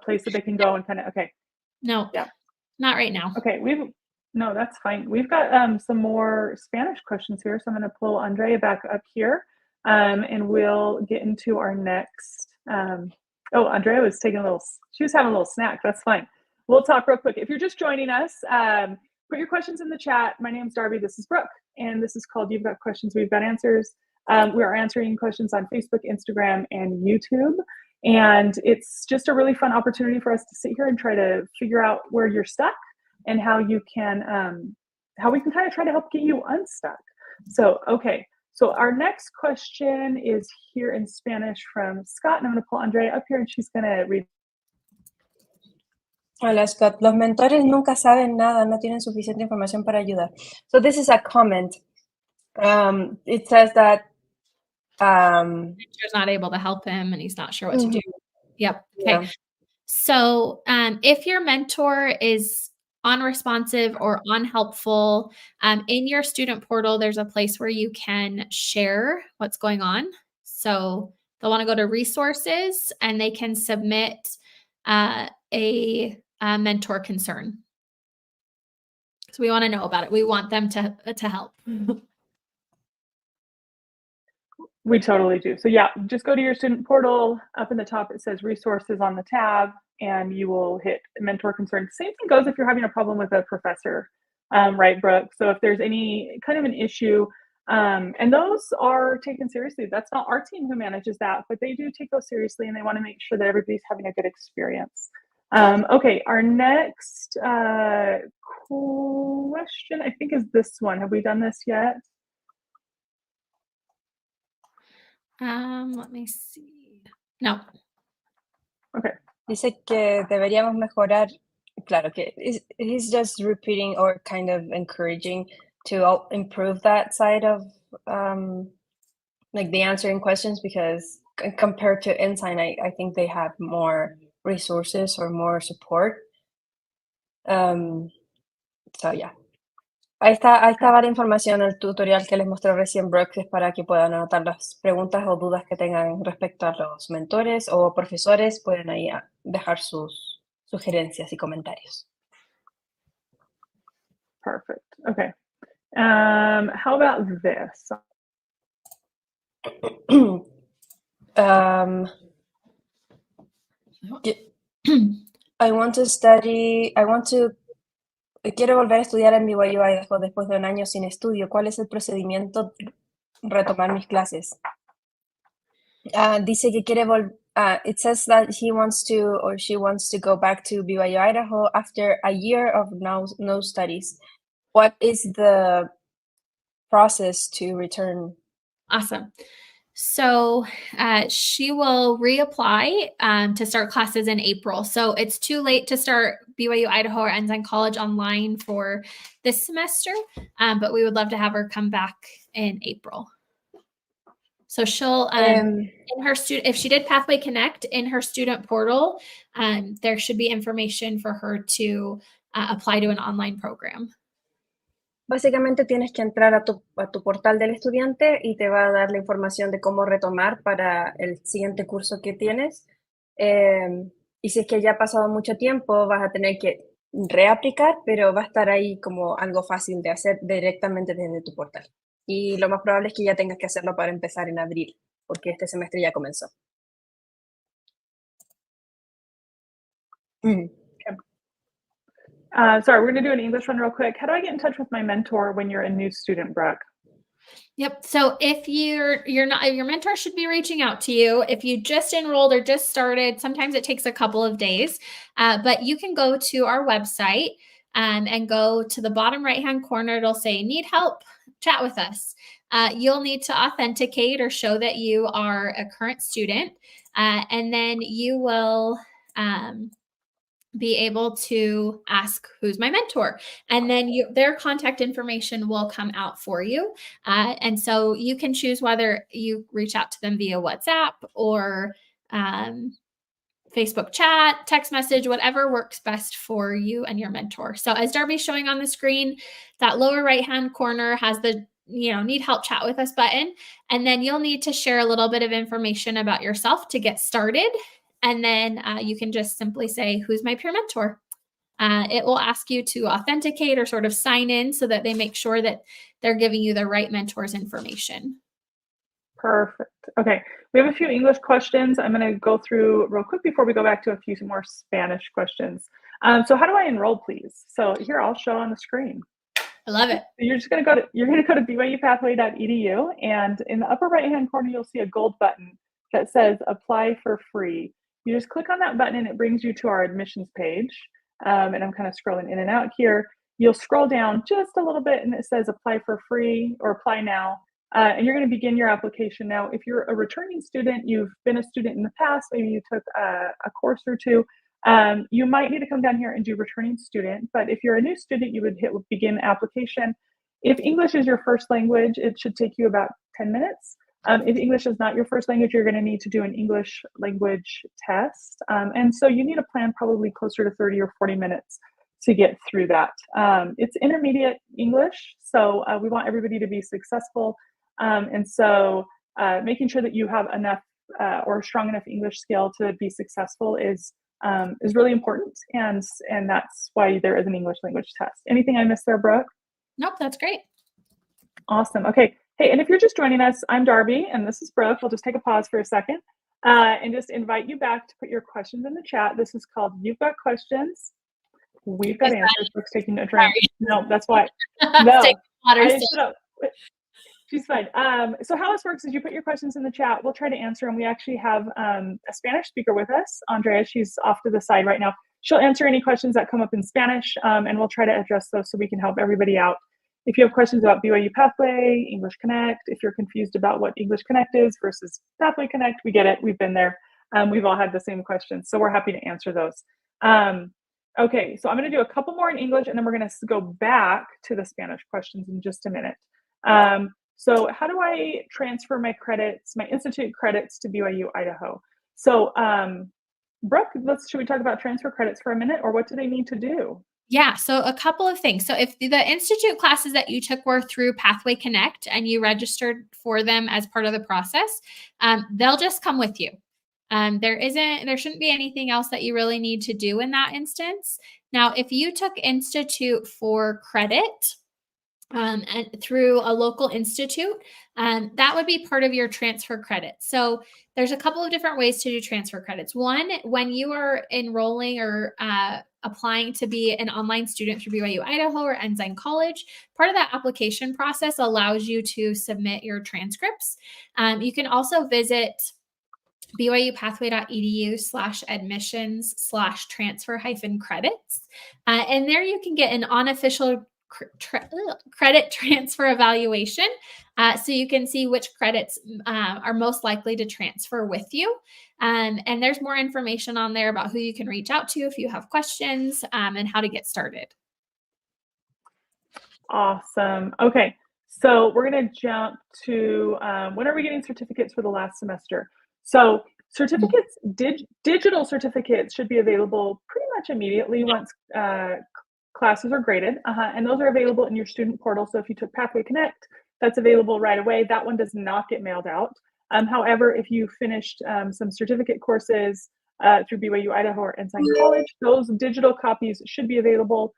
place that they can go and kind of No, yeah, not right now. Okay, no, that's fine. We've got some more Spanish questions here, so I'm going to pull Andrea back up here, and we'll get into our next. Oh, Andrea was she was having a little snack. That's fine. We'll talk real quick. If you're just joining us, put your questions in the chat. My name's Darby. This is Brooke, and this is called You've Got Questions, We've Got Answers. We are answering questions on Facebook, Instagram, and YouTube. And it's just a really fun opportunity for us to sit here and try to figure out where you're stuck and how we can kind of try to help get you unstuck. So, okay. So our next question is here in Spanish from Scott, and I'm going to pull Andrea up here, and she's going to read. Hola, Scott. Los mentores nunca saben nada, no tienen suficiente información para ayudar. So this is a comment. It says that mentor's not able to help him, and he's not sure what to do. Yep. Okay. Yeah. So if your mentor is unresponsive or unhelpful, in your student portal, there's a place where you can share what's going on. So they'll want to go to resources and they can submit a mentor concern. So we want to know about it. We want them to help. We totally do. So yeah, just go to your student portal. Up in the top, it says resources on the tab, and you will hit mentor concern. Same thing goes if you're having a problem with a professor, right, Brooke? So if there's any kind of an issue, and those are taken seriously. That's not our team who manages that, but they do take those seriously, and they want to make sure that everybody's having a good experience. Okay, our next question, I think, is this one. Have we done this yet? Let me see. No. Okay. Dice que deberíamos mejorar. Claro que he's just repeating or kind of encouraging to improve that side of like the answering questions, because compared to Ensign, I think they have more resources or more support. So yeah. Ahí está varias información en el tutorial que les mostré recién, Brooke, es para que puedan anotar las preguntas o dudas que tengan respecto a los mentores o profesores. Pueden ahí dejar sus sugerencias y comentarios. Perfect. Okay. How about this? Quiero volver a estudiar en BYU después de un año sin estudio. ¿Cuál es el procedimiento retomar mis clases? Dice que quiere volver. It says that he wants to or she wants to go back to BYU Idaho after a year of no studies. What is the process to return? Awesome. So she will reapply to start classes in April. So it's too late to start BYU Idaho or Ensign College online for this semester, but we would love to have her come back in April. So she'll in her student, if she did Pathway Connect in her student portal, there should be information for her to apply to an online program. Básicamente tienes que entrar a tu portal del estudiante y te va a dar la información de cómo retomar para el siguiente curso que tienes. Y si es que ya ha pasado mucho tiempo, vas a tener que reaplicar, pero va a estar ahí como algo fácil de hacer directamente desde tu portal. Y lo más probable es que ya tengas que hacerlo para empezar en abril, porque este semestre ya comenzó. Sorry, we're going to do an English one real quick. How do I get in touch with my mentor when you're a new student, Brooke? Yep. So if you're not, your mentor should be reaching out to you. If you just enrolled or just started, sometimes it takes a couple of days, but you can go to our website and go to the bottom right-hand corner. It'll say, need help? Chat with us. You'll need to authenticate or show that you are a current student, and then you will be able to ask who's my mentor, and then their contact information will come out for you. And so you can choose whether you reach out to them via WhatsApp or Facebook chat, text message, whatever works best for you and your mentor. So as Darby's showing on the screen, that lower right-hand corner has the need help chat with us button. And then you'll need to share a little bit of information about yourself to get started. And then you can just simply say, who's my peer mentor? It will ask you to authenticate or sort of sign in so that they make sure that they're giving you the right mentor's information. Perfect. Okay. We have a few English questions I'm going to go through real quick before we go back to a few more Spanish questions. So how do I enroll, please? So here, I'll show on the screen. I love it. You're going to go to BYU-Pathway.edu, and in the upper right-hand corner, you'll see a gold button that says apply for free. You just click on that button and it brings you to our admissions page. And I'm kind of scrolling in and out here. You'll scroll down just a little bit and it says apply for free or apply now. And you're going to begin your application now. If you're a returning student, you've been a student in the past, maybe you took a course or two, you might need to come down here and do returning student. But if you're a new student, you would hit begin application. If English is your first language, it should take you about 10 minutes. If English is not your first language, you're going to need to do an English language test. And so you need to plan probably closer to 30 or 40 minutes to get through that. It's intermediate English, so we want everybody to be successful. And so making sure that you have enough or strong enough English skill to be successful is really important. And that's why there is an English language test. Anything I missed there, Brooke? Nope, that's great. Awesome. Okay. Hey, and if you're just joining us, I'm Darby, and this is Brooke. We'll just take a pause for a second and just invite you back to put your questions in the chat. This is called You've Got Questions, We've Got Answers. Brooke's taking a drink. No, that's why. No, she's fine. So how this works is you put your questions in the chat. We'll try to answer them. We actually have a Spanish speaker with us, Andrea. She's off to the side right now. She'll answer any questions that come up in Spanish, and we'll try to address those so we can help everybody out. If you have questions about BYU Pathway, English Connect, if you're confused about what English Connect is versus Pathway Connect, we get it. We've been there. We've all had the same questions, so we're happy to answer those. Okay, so I'm going to do a couple more in English, and then we're going to go back to the Spanish questions in just a minute. So how do I transfer my credits, my institute credits to BYU Idaho? So Brooke, should we talk about transfer credits for a minute, or what do they need to do? Yeah, so a couple of things. So if the institute classes that you took were through Pathway Connect and you registered for them as part of the process, they'll just come with you. There shouldn't be anything else that you really need to do in that instance. Now, if you took institute for credit, and through a local institute, that would be part of your transfer credit. So there's a couple of different ways to do transfer credits. One, when you are enrolling or applying to be an online student through BYU Idaho or Ensign College, part of that application process allows you to submit your transcripts. You can also visit BYU-Pathway.edu/admissions/transfer-credits. And there you can get an unofficial credit transfer evaluation. So you can see which credits are most likely to transfer with you. And there's more information on there about who you can reach out to if you have questions and how to get started. Awesome. Okay. So we're going to jump to when are we getting certificates for the last semester? So certificates, digital certificates should be available pretty much immediately once classes are graded. And those are available in your student portal. So if you took Pathway Connect, that's available right away. That one does not get mailed out. However, if you finished some certificate courses through BYU Idaho or Ensign College, those digital copies should be available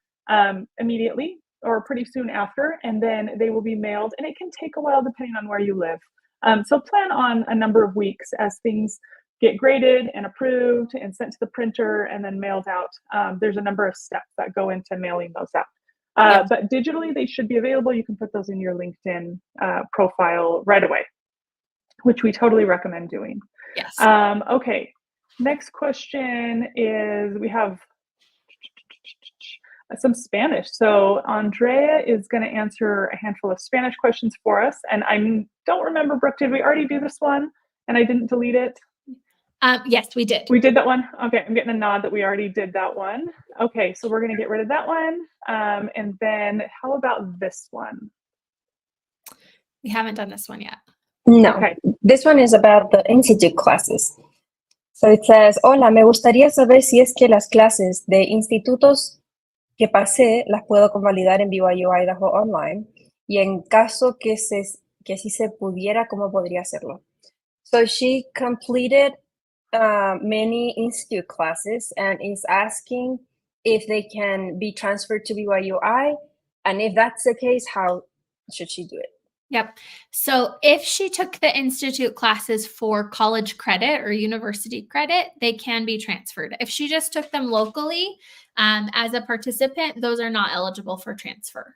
immediately or pretty soon after, and then they will be mailed, and it can take a while depending on where you live. So plan on a number of weeks as things get graded and approved and sent to the printer and then mailed out. There's a number of steps that go into mailing those out. But digitally, they should be available. You can put those in your LinkedIn profile right away, which we totally recommend doing. Yes. Okay, next question is, we have some Spanish. So Andrea is going to answer a handful of Spanish questions for us. And I don't remember, Brooke, did we already do this one and I didn't delete it? Yes, we did. We did that one? Okay, I'm getting a nod that we already did that one. Okay, so we're going to get rid of that one. And then how about this one? We haven't done this one yet. No, Okay. This one is about the institute classes. So it says, hola, me gustaría saber si es que las clases de institutos que pasé las puedo convalidar en BYU Idaho online, y en caso que sí se pudiera, ¿cómo podría hacerlo? So she completed many institute classes and is asking if they can be transferred to BYU-I, and if that's the case, how should she do it? Yep. So if she took the institute classes for college credit or university credit, they can be transferred. If she just took them locally as a participant, those are not eligible for transfer.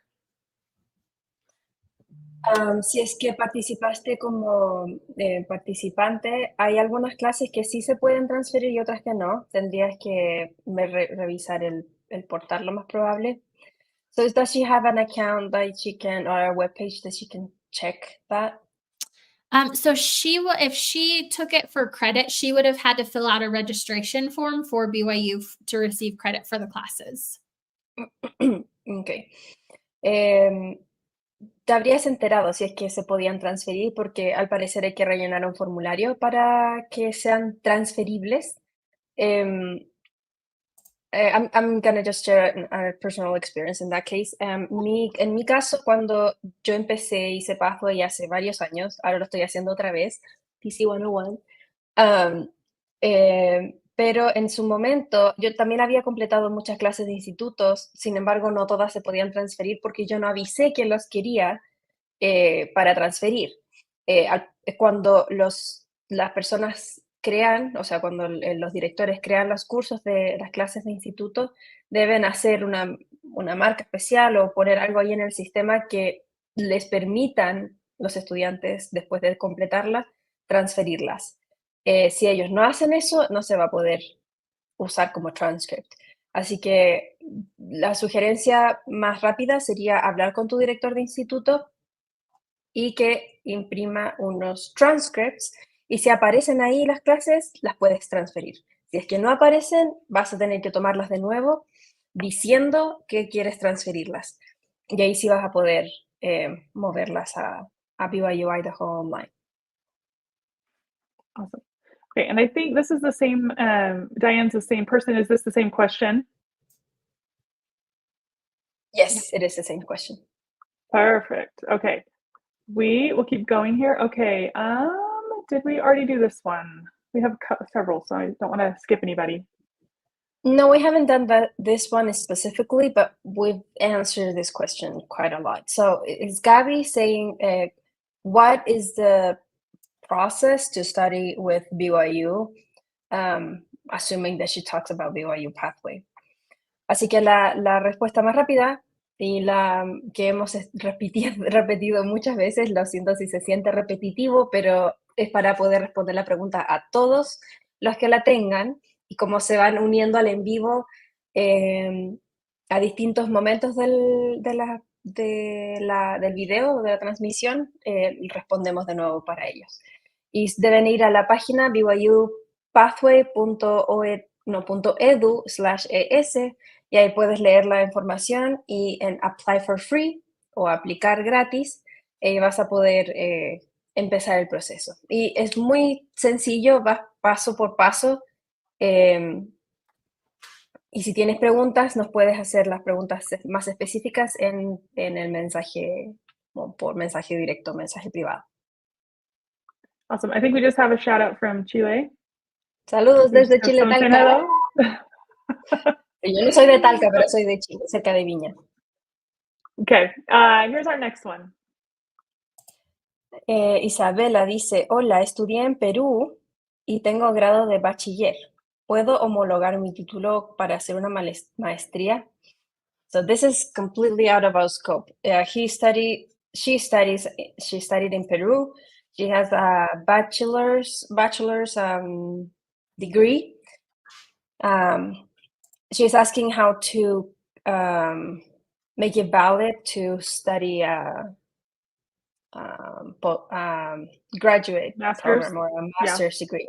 Si es que participaste como participante, hay algunas clases que sí se pueden transferir y otras que no. Tendrías que revisar el portal, lo más probable. So does she have an account that she can, or a webpage that she can check that? So if she took it for credit, she would have had to fill out a registration form for BYU to receive credit for the classes. Okay. ¿Te habrías enterado si es que se podían transferir? Porque al parecer hay que rellenar un formulario para que sean transferibles. I'm gonna just share a personal experience in that case. En mi caso, cuando yo empecé, hice Pathway hace varios años, ahora lo estoy haciendo otra vez, PC 101. Pero en su momento, yo también había completado muchas clases de institutos, sin embargo, no todas se podían transferir porque yo no avisé quién los quería para transferir. Cuando las personas crean, o sea, cuando los directores crean los cursos de las clases de instituto, deben hacer una marca especial o poner algo ahí en el sistema que les permitan los estudiantes, después de completarlas, transferirlas. Si ellos no hacen eso, no se va a poder usar como transcript. Así que la sugerencia más rápida sería hablar con tu director de instituto y que imprima unos transcripts, y si aparecen ahí las clases, las puedes transferir. Si es que no aparecen, vas a tener que tomarlas de nuevo diciendo que quieres transferirlas. Y ahí sí vas a poder moverlas a BYU Idaho online. Awesome. Okay, and I think this is the same, Diane's the same person. Is this the same question? Yes, it is the same question. Perfect. Okay. We will keep going here. Okay. Did we already do this one? We have several, so I don't want to skip anybody. No, we haven't done this one specifically, but we've answered this question quite a lot. So is Gabby saying, what is the process to study with BYU? Assuming that she talks about BYU Pathway. Así que la respuesta más rápida y la que hemos repetido muchas veces, lo siento si se siente repetitivo, pero es para poder responder la pregunta a todos los que la tengan y como se van uniendo al en vivo a distintos momentos del video o de la transmisión, respondemos de nuevo para ellos. Y deben ir a la página BYU-Pathway.edu/es y ahí puedes leer la información y en Apply for Free o aplicar gratis vas a poder empezar el proceso. Y es muy sencillo, vas paso por paso. Y si tienes preguntas, nos puedes hacer las preguntas más específicas en el mensaje, por mensaje directo, mensaje privado. Awesome. I think we just have a shout out from Chile. Saludos desde Chile, Talca. Talca. Yo no soy de Talca, pero soy de Chile, cerca de Viña. Okay, here's our next one. Isabela dice, hola, estudié en Perú y tengo grado de bachiller. ¿Puedo homologar mi título para hacer una maestría? So this is completely out of our scope. She studied in Peru. She has a bachelor's degree. She's asking how to make it valid to study graduate program or a master's degree.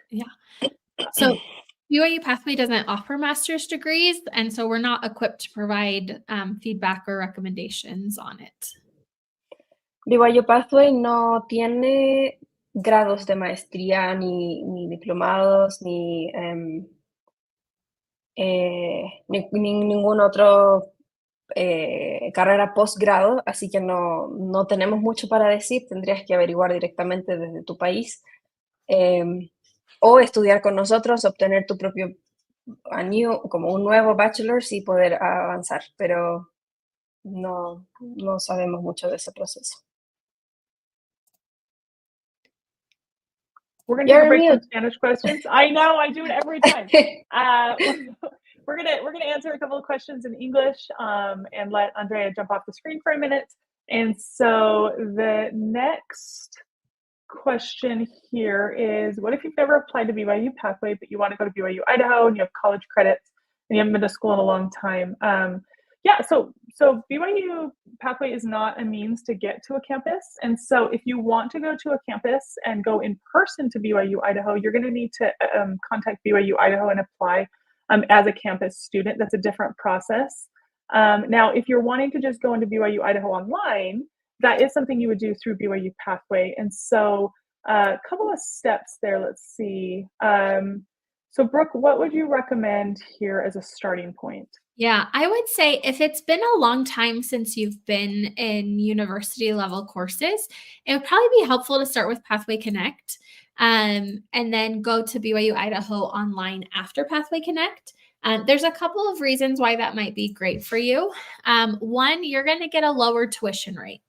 Yeah. So BYU Pathway doesn't offer master's degrees, and so we're not equipped to provide feedback or recommendations on it. BYU Pathway no tiene grados de maestría, ni diplomados, ni ningún otro carrera posgrado, así que no tenemos mucho para decir. Tendrías que averiguar directamente desde tu país o estudiar con nosotros, obtener tu propio como un nuevo bachelor's y poder avanzar, pero no sabemos mucho de ese proceso. We're gonna take a break from Spanish questions. I know, I do it every time. We're gonna answer a couple of questions in English and let Andrea jump off the screen for a minute. And so the next question here is, what if you've never applied to BYU Pathway, but you want to go to BYU Idaho and you have college credits and you haven't been to school in a long time? So BYU Pathway is not a means to get to a campus. And so if you want to go to a campus and go in person to BYU Idaho, you're going to need to contact BYU Idaho and apply as a campus student. That's a different process. Now, if you're wanting to just go into BYU Idaho online, that is something you would do through BYU Pathway. And so a couple of steps there, let's see. So Brooke, what would you recommend here as a starting point? Yeah, I would say if it's been a long time since you've been in university level courses, it would probably be helpful to start with Pathway Connect and then go to BYU Idaho online after Pathway Connect. There's a couple of reasons why that might be great for you. One, you're going to get a lower tuition rate.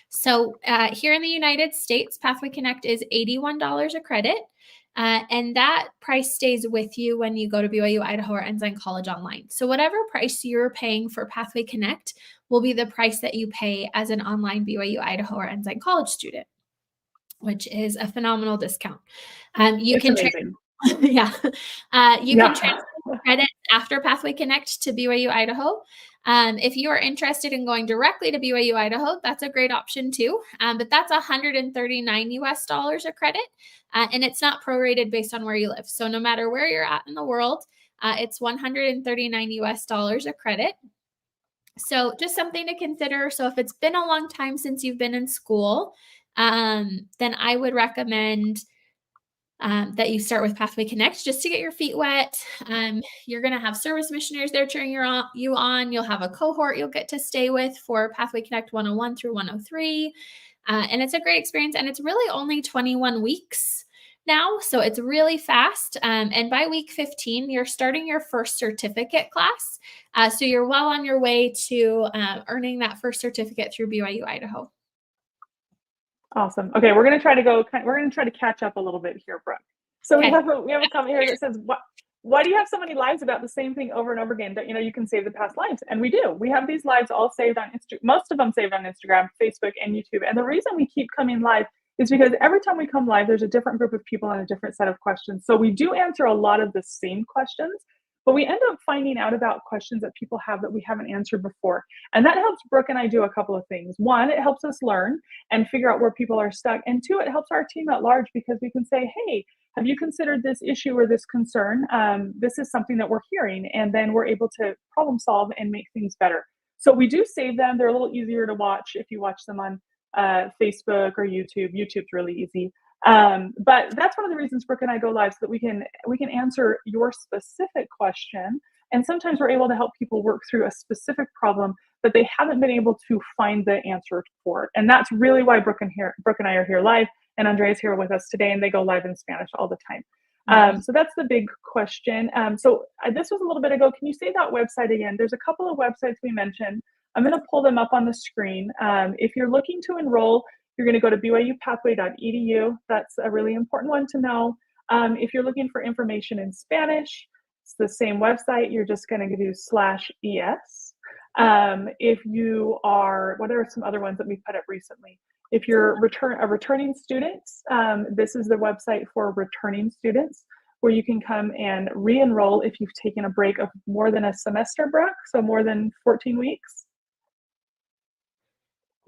So here in the United States, Pathway Connect is $81 a credit. And that price stays with you when you go to BYU Idaho or Ensign College online. So whatever price you're paying for Pathway Connect will be the price that you pay as an online BYU Idaho or Ensign College student, which is a phenomenal discount. You can transfer credits after Pathway Connect to BYU Idaho. If you are interested in going directly to BYU Idaho, that's a great option too. But that's $139 a credit. And it's not prorated based on where you live. So no matter where you're at in the world, it's $139 a credit. So just something to consider. So if it's been a long time since you've been in school, then I would recommend that you start with Pathway Connect just to get your feet wet. You're going to have service missionaries there cheering you on. You'll have a cohort you'll get to stay with for Pathway Connect 101 through 103. And it's a great experience. And it's really only 21 weeks now. So it's really fast. And by week 15, you're starting your first certificate class. So you're well on your way to earning that first certificate through BYU Idaho. Awesome. Okay, we're gonna try to catch up a little bit here, Brooke. So we have a comment here that says, why do you have so many lives about the same thing over and over again? That you can save the past lives, and we do. We have these lives all saved on most of them saved on Instagram, Facebook, and YouTube. And the reason we keep coming live is because every time we come live, there's a different group of people and a different set of questions. So we do answer a lot of the same questions, but we end up finding out about questions that people have that we haven't answered before. And that helps Brooke and I do a couple of things. One, it helps us learn and figure out where people are stuck. And two, it helps our team at large because we can say, hey, have you considered this issue or this concern? This is something that we're hearing. And then we're able to problem solve and make things better. So we do save them. They're a little easier to watch if you watch them on Facebook or YouTube. YouTube's really easy. But that's one of the reasons Brooke and I go live, so that we can answer your specific question. And sometimes we're able to help people work through a specific problem that they haven't been able to find the answer for. And that's really why Brooke and I are here live, and Andrea's here with us today, and they go live in Spanish all the time. So that's the big question. So this was a little bit ago. Can you say that website again? There's a couple of websites we mentioned. I'm going to pull them up on the screen. If you're looking to enroll, you're going to go to BYU-Pathway.edu. That's a really important one to know. If you're looking for information in Spanish, it's the same website. You're just going to do /ES. If you are, what are some other ones that we put up recently? If you're a returning student, this is the website for returning students, where you can come and re-enroll if you've taken a break of more than a semester, Brooke, so more than 14 weeks.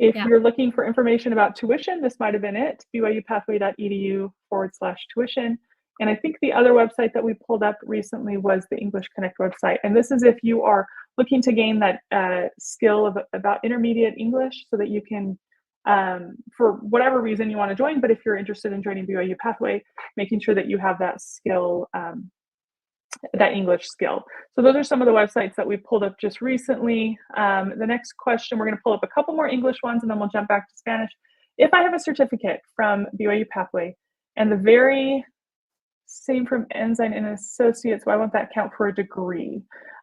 If you're looking for information about tuition, this might have been it, BYU-Pathway.edu/tuition. And I think the other website that we pulled up recently was the English Connect website. And this is if you are looking to gain that skill about intermediate English, so that you can, for whatever reason you want to join, but if you're interested in joining BYU Pathway, making sure that you have that skill, that English skill. So those are some of the websites that we pulled up just recently. The next question, we're going to pull up a couple more English ones, and then we'll jump back to Spanish. If I have a certificate from BYU Pathway and the very same from Ensign and Associates, why won't that count for a degree?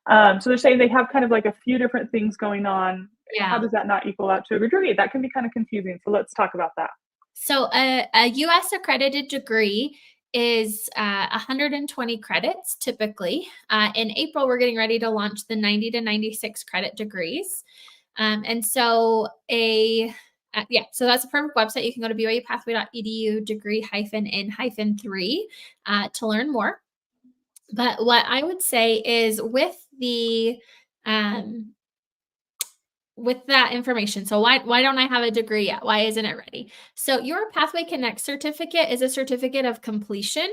So they're saying they have kind of like a few different things going on. How does that not equal out to a degree? That can be kind of confusing. So let's talk about that. So a US accredited degree is 120 credits typically. In April, we're getting ready to launch the 90 to 96 credit degrees. And so so that's a perfect website. You can go to BYU-Pathway.edu degree-in-3 to learn more. But what I would say is with that information. So why don't I have a degree yet? Why isn't it ready? So your Pathway Connect certificate is a certificate of completion,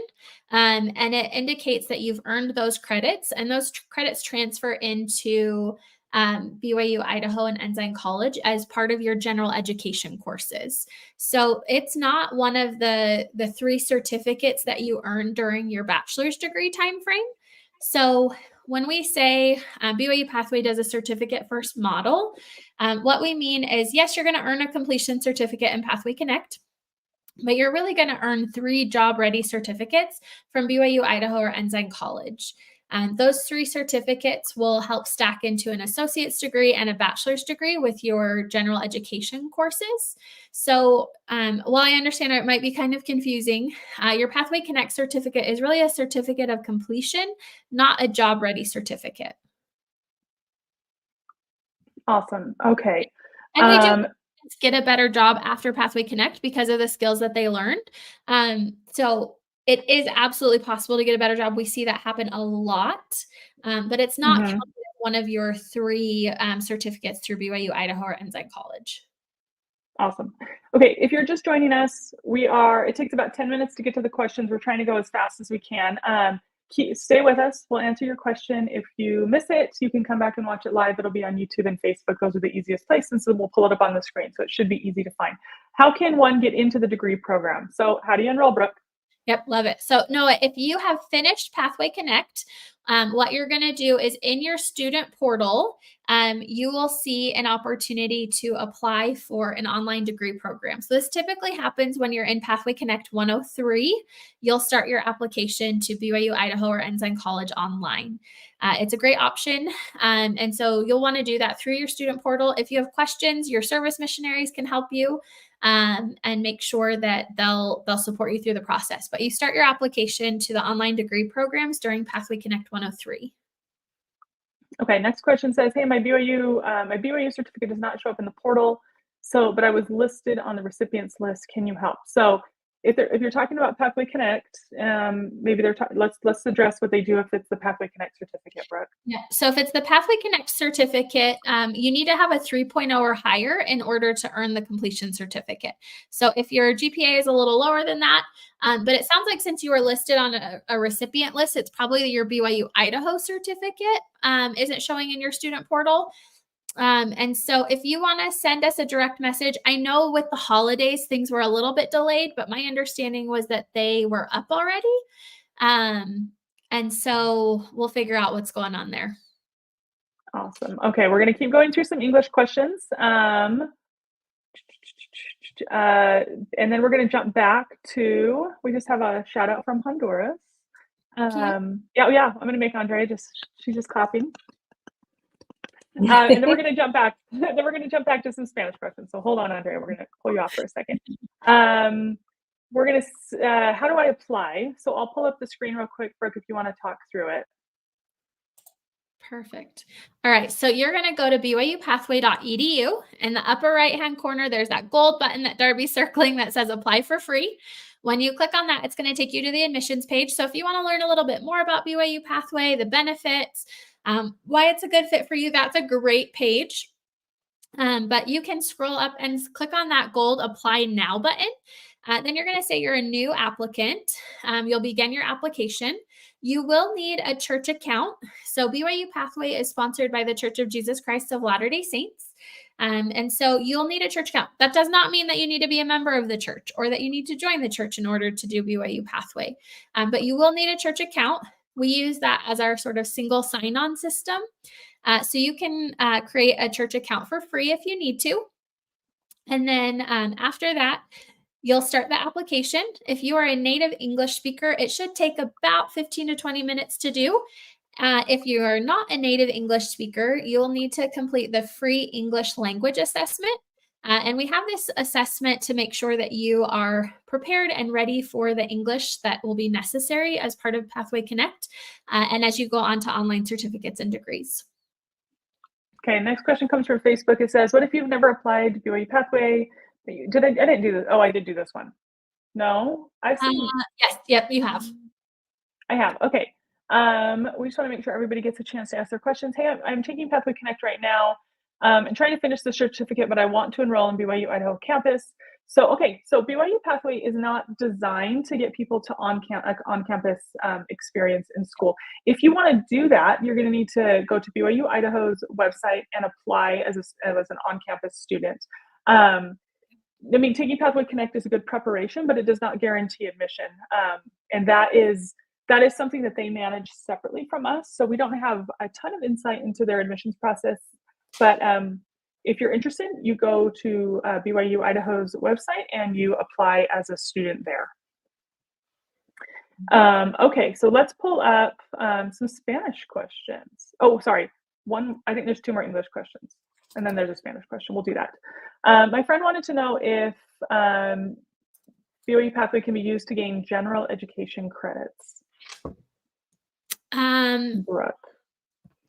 and it indicates that you've earned those credits, and those credits transfer into BYU Idaho and Ensign College as part of your general education courses. So it's not one of the 3 certificates that you earn during your bachelor's degree timeframe. So when we say BYU Pathway does a certificate first model, what we mean is, yes, you're going to earn a completion certificate in Pathway Connect, but you're really going to earn 3 job-ready certificates from BYU Idaho or Ensign College. Those 3 certificates will help stack into an associate's degree and a bachelor's degree with your general education courses. So while I understand it might be kind of confusing, your Pathway Connect certificate is really a certificate of completion, not a job-ready certificate. Awesome. Okay. And we do get a better job after Pathway Connect because of the skills that they learned. So it is absolutely possible to get a better job. We see that happen a lot, but it's not counted as one of your 3 certificates through BYU Idaho or Ensign College. Awesome. Okay, if you're just joining us, it takes about 10 minutes to get to the questions. We're trying to go as fast as we can. stay with us. We'll answer your question. If you miss it, you can come back and watch it live. It'll be on YouTube and Facebook. Those are the easiest places. So we'll pull it up on the screen. So it should be easy to find. How can one get into the degree program? So how do you enroll, Brooke? Yep, love it. So Noah, if you have finished Pathway Connect, what you're going to do is in your student portal, you will see an opportunity to apply for an online degree program. So this typically happens when you're in Pathway Connect 103. You'll start your application to BYU, Idaho, or Ensign College online. It's a great option. And so you'll want to do that through your student portal. If you have questions, your service missionaries can help you. And make sure that they'll support you through the process. But you start your application to the online degree programs during Pathway Connect 103. Okay, next question says, hey, my BYU certificate does not show up in the portal, but I was listed on the recipients list. Can you help? So if you're talking about Pathway Connect, maybe let's address what they do if it's the Pathway Connect certificate, Brooke. Yeah. So if it's the Pathway Connect certificate, you need to have a 3.0 or higher in order to earn the completion certificate. So if your GPA is a little lower than that, but it sounds like since you were listed on a recipient list, it's probably your BYU Idaho certificate isn't showing in your student portal. And so if you want to send us a direct message, I know with the holidays, things were a little bit delayed, but my understanding was that they were up already. And so we'll figure out what's going on there. Awesome. Okay, we're going to keep going through some English questions. And then we're going to jump back to, we just have a shout out from Honduras. Yeah, I'm going to make Andre she's just clapping. And then we're going to jump back. Then we're going to jump back to some Spanish questions. So hold on, Andrea. We're going to pull you off for a second. We're going to, how do I apply? So I'll pull up the screen real quick, Brooke, if you want to talk through it. Perfect. All right. So you're going to go to BYU-Pathway.edu. In the upper right-hand corner, there's that gold button that Darby's circling that says apply for free. When you click on that, it's going to take you to the admissions page. So if you want to learn a little bit more about BYU Pathway, the benefits, why it's a good fit for you, that's a great page. But you can scroll up and click on that gold apply now button. Then you're going to say you're a new applicant. You'll begin your application. You will need a church account. So BYU Pathway is sponsored by the Church of Jesus Christ of Latter-day Saints. And so you'll need a church account. That does not mean that you need to be a member of the church or that you need to join the church in order to do BYU Pathway. But you will need a church account. We use that as our sort of single sign-on system. So you can create a church account for free if you need to. And then after that, you'll start the application. If you are a native English speaker, it should take about 15 to 20 minutes to do. If you are not a native English speaker, you'll need to complete the free English language assessment. And we have this assessment to make sure that you are prepared and ready for the English that will be necessary as part of Pathway Connect and as you go on to online certificates and degrees. Okay, next question comes from Facebook. It says, what if you've never applied to BYU Pathway? I didn't do this. Oh, I did do this one. No, I've seen. Yes, yep, you have. I have. Okay. We just want to make sure everybody gets a chance to ask their questions. Hey, I'm taking Pathway Connect right now and trying to finish the certificate, but I want to enroll in BYU Idaho campus. So BYU Pathway is not designed to get people to on-campus experience in school. If you want to do that, you're going to need to go to BYU Idaho's website and apply as an on-campus student. Taking Pathway Connect is a good preparation, but it does not guarantee admission. And that is something that they manage separately from us. So we don't have a ton of insight into their admissions process. But if you're interested, you go to BYU Idaho's website and you apply as a student there. Okay, so let's pull up some Spanish questions. Oh, sorry. I think there's 2 more English questions. And then there's a Spanish question. We'll do that. My friend wanted to know if BYU Pathway can be used to gain general education credits. Brooke.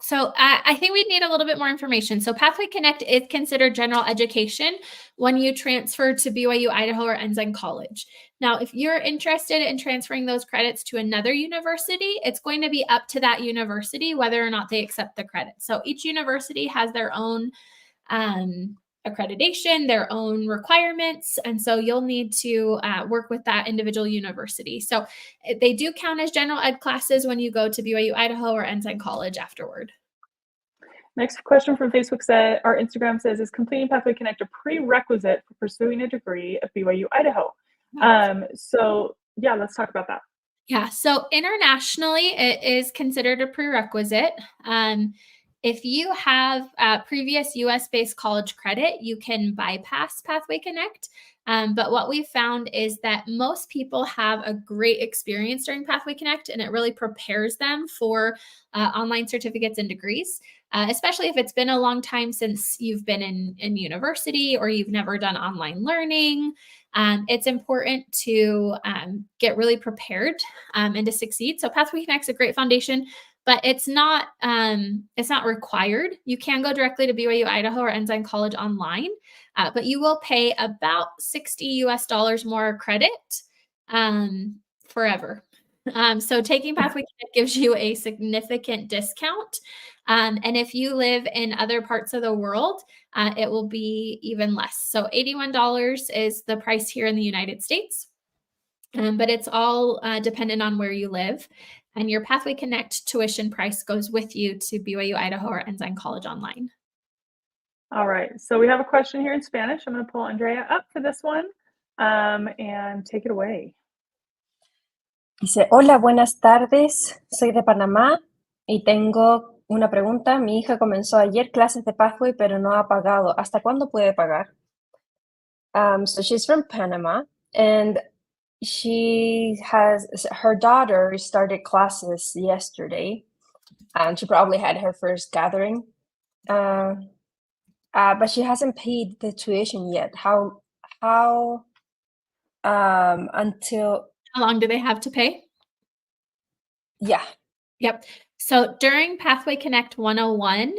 So I think we'd need a little bit more information. So Pathway Connect is considered general education when you transfer to BYU, Idaho, or Ensign College. Now, if you're interested in transferring those credits to another university, it's going to be up to that university whether or not they accept the credit. So each university has their own accreditation, their own requirements. And so you'll need to work with that individual university. So they do count as general ed classes when you go to BYU Idaho or Ensign College afterward. Next question from Facebook said, our Instagram says, is completing Pathway Connect a prerequisite for pursuing a degree at BYU Idaho? So yeah, let's talk about that. Yeah, so internationally, it is considered a prerequisite. If you have previous US-based college credit, you can bypass Pathway Connect. But what we found is that most people have a great experience during Pathway Connect, and it really prepares them for online certificates and degrees, especially if it's been a long time since you've been in university or you've never done online learning. It's important to get really prepared and to succeed. So Pathway Connect is a great foundation, but it's not required. You can go directly to BYU Idaho or Ensign College online, but you will pay about $60 more credit forever. So taking Pathway Connect gives you a significant discount. And if you live in other parts of the world, it will be even less. So $81 is the price here in the United States, but it's all dependent on where you live. And your Pathway Connect tuition price goes with you to BYU Idaho or Ensign College online. All right, so we have a question here in Spanish. I'm going to pull Andrea up for this one and take it away. Dice, hola, buenas tardes, soy de Panamá y tengo una pregunta. Mi hija comenzó ayer clases de Pathway, pero no ha pagado. ¿Hasta cuándo puede pagar? So she's from Panama, and her daughter started classes yesterday, and she probably had her first gathering, but she hasn't paid the tuition yet. Until... How long do they have to pay? Yeah. Yep. So during Pathway Connect 101,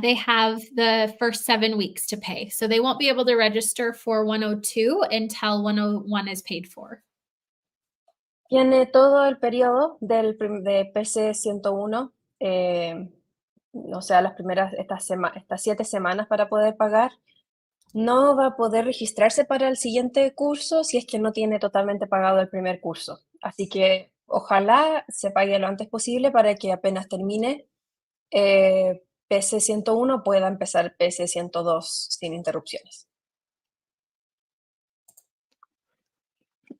they have the first 7 weeks to pay. So they won't be able to register for 102 until 101 is paid for. Tiene todo el periodo de PC 101, o sea, estas 7 semanas para poder pagar. No va a poder registrarse para el siguiente curso si es que no tiene totalmente pagado el primer curso. Así que ojalá se pague lo antes posible para que apenas termine PC 101 pueda empezar PC 102 sin interrupciones.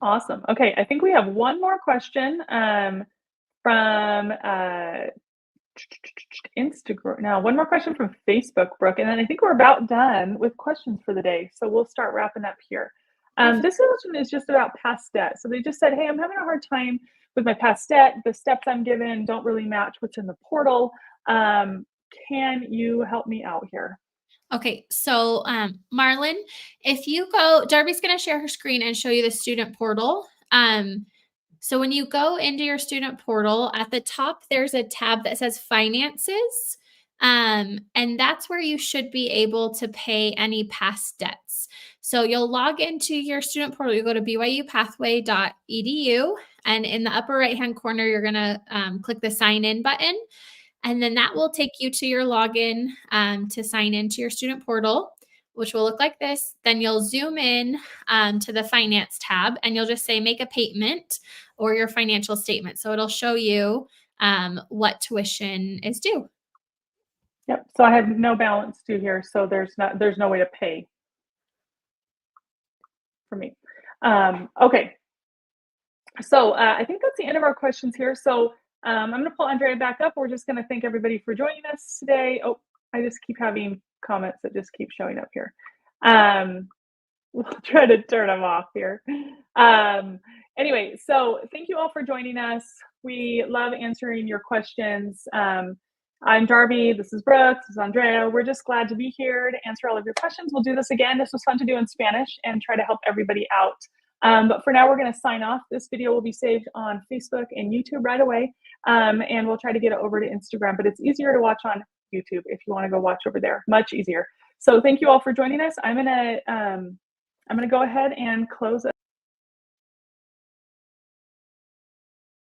Awesome. Okay, I think we have one more question from Instagram. Now, one more question from Facebook, Brooke, and then I think we're about done with questions for the day. So we'll start wrapping up here. This question is just about past debt. So they just said, hey, I'm having a hard time with my past debt. The steps I'm given don't really match what's in the portal. Can you help me out here? Okay, so Marlon, if you go, Darby's going to share her screen and show you the student portal. So when you go into your student portal, at the top, there's a tab that says Finances, and that's where you should be able to pay any past debts. So you'll log into your student portal. You go to BYU-Pathway.edu, and in the upper right-hand corner, you're going to click the Sign In button. And then that will take you to your login to sign into your student portal, which will look like this. Then you'll zoom in to the Finance tab, and you'll just say Make a Payment or your financial statement. So it'll show you what tuition is due. Yep. So I have no balance due here, so there's no way to pay for me. Okay. So I think that's the end of our questions here. So I'm going to pull Andrea back up. We're just going to thank everybody for joining us today. Oh, I just keep having comments that just keep showing up here. We'll try to turn them off here. Anyway, so thank you all for joining us. We love answering your questions. I'm Darby. This is Brooke. This is Andrea. We're just glad to be here to answer all of your questions. We'll do this again. This was fun to do in Spanish and try to help everybody out. But for now, we're going to sign off. This video will be saved on Facebook and YouTube right away. And we'll try to get it over to Instagram, but it's easier to watch on YouTube if you want to go watch over there. Much easier. So thank you all for joining us. I'm gonna go ahead and close it.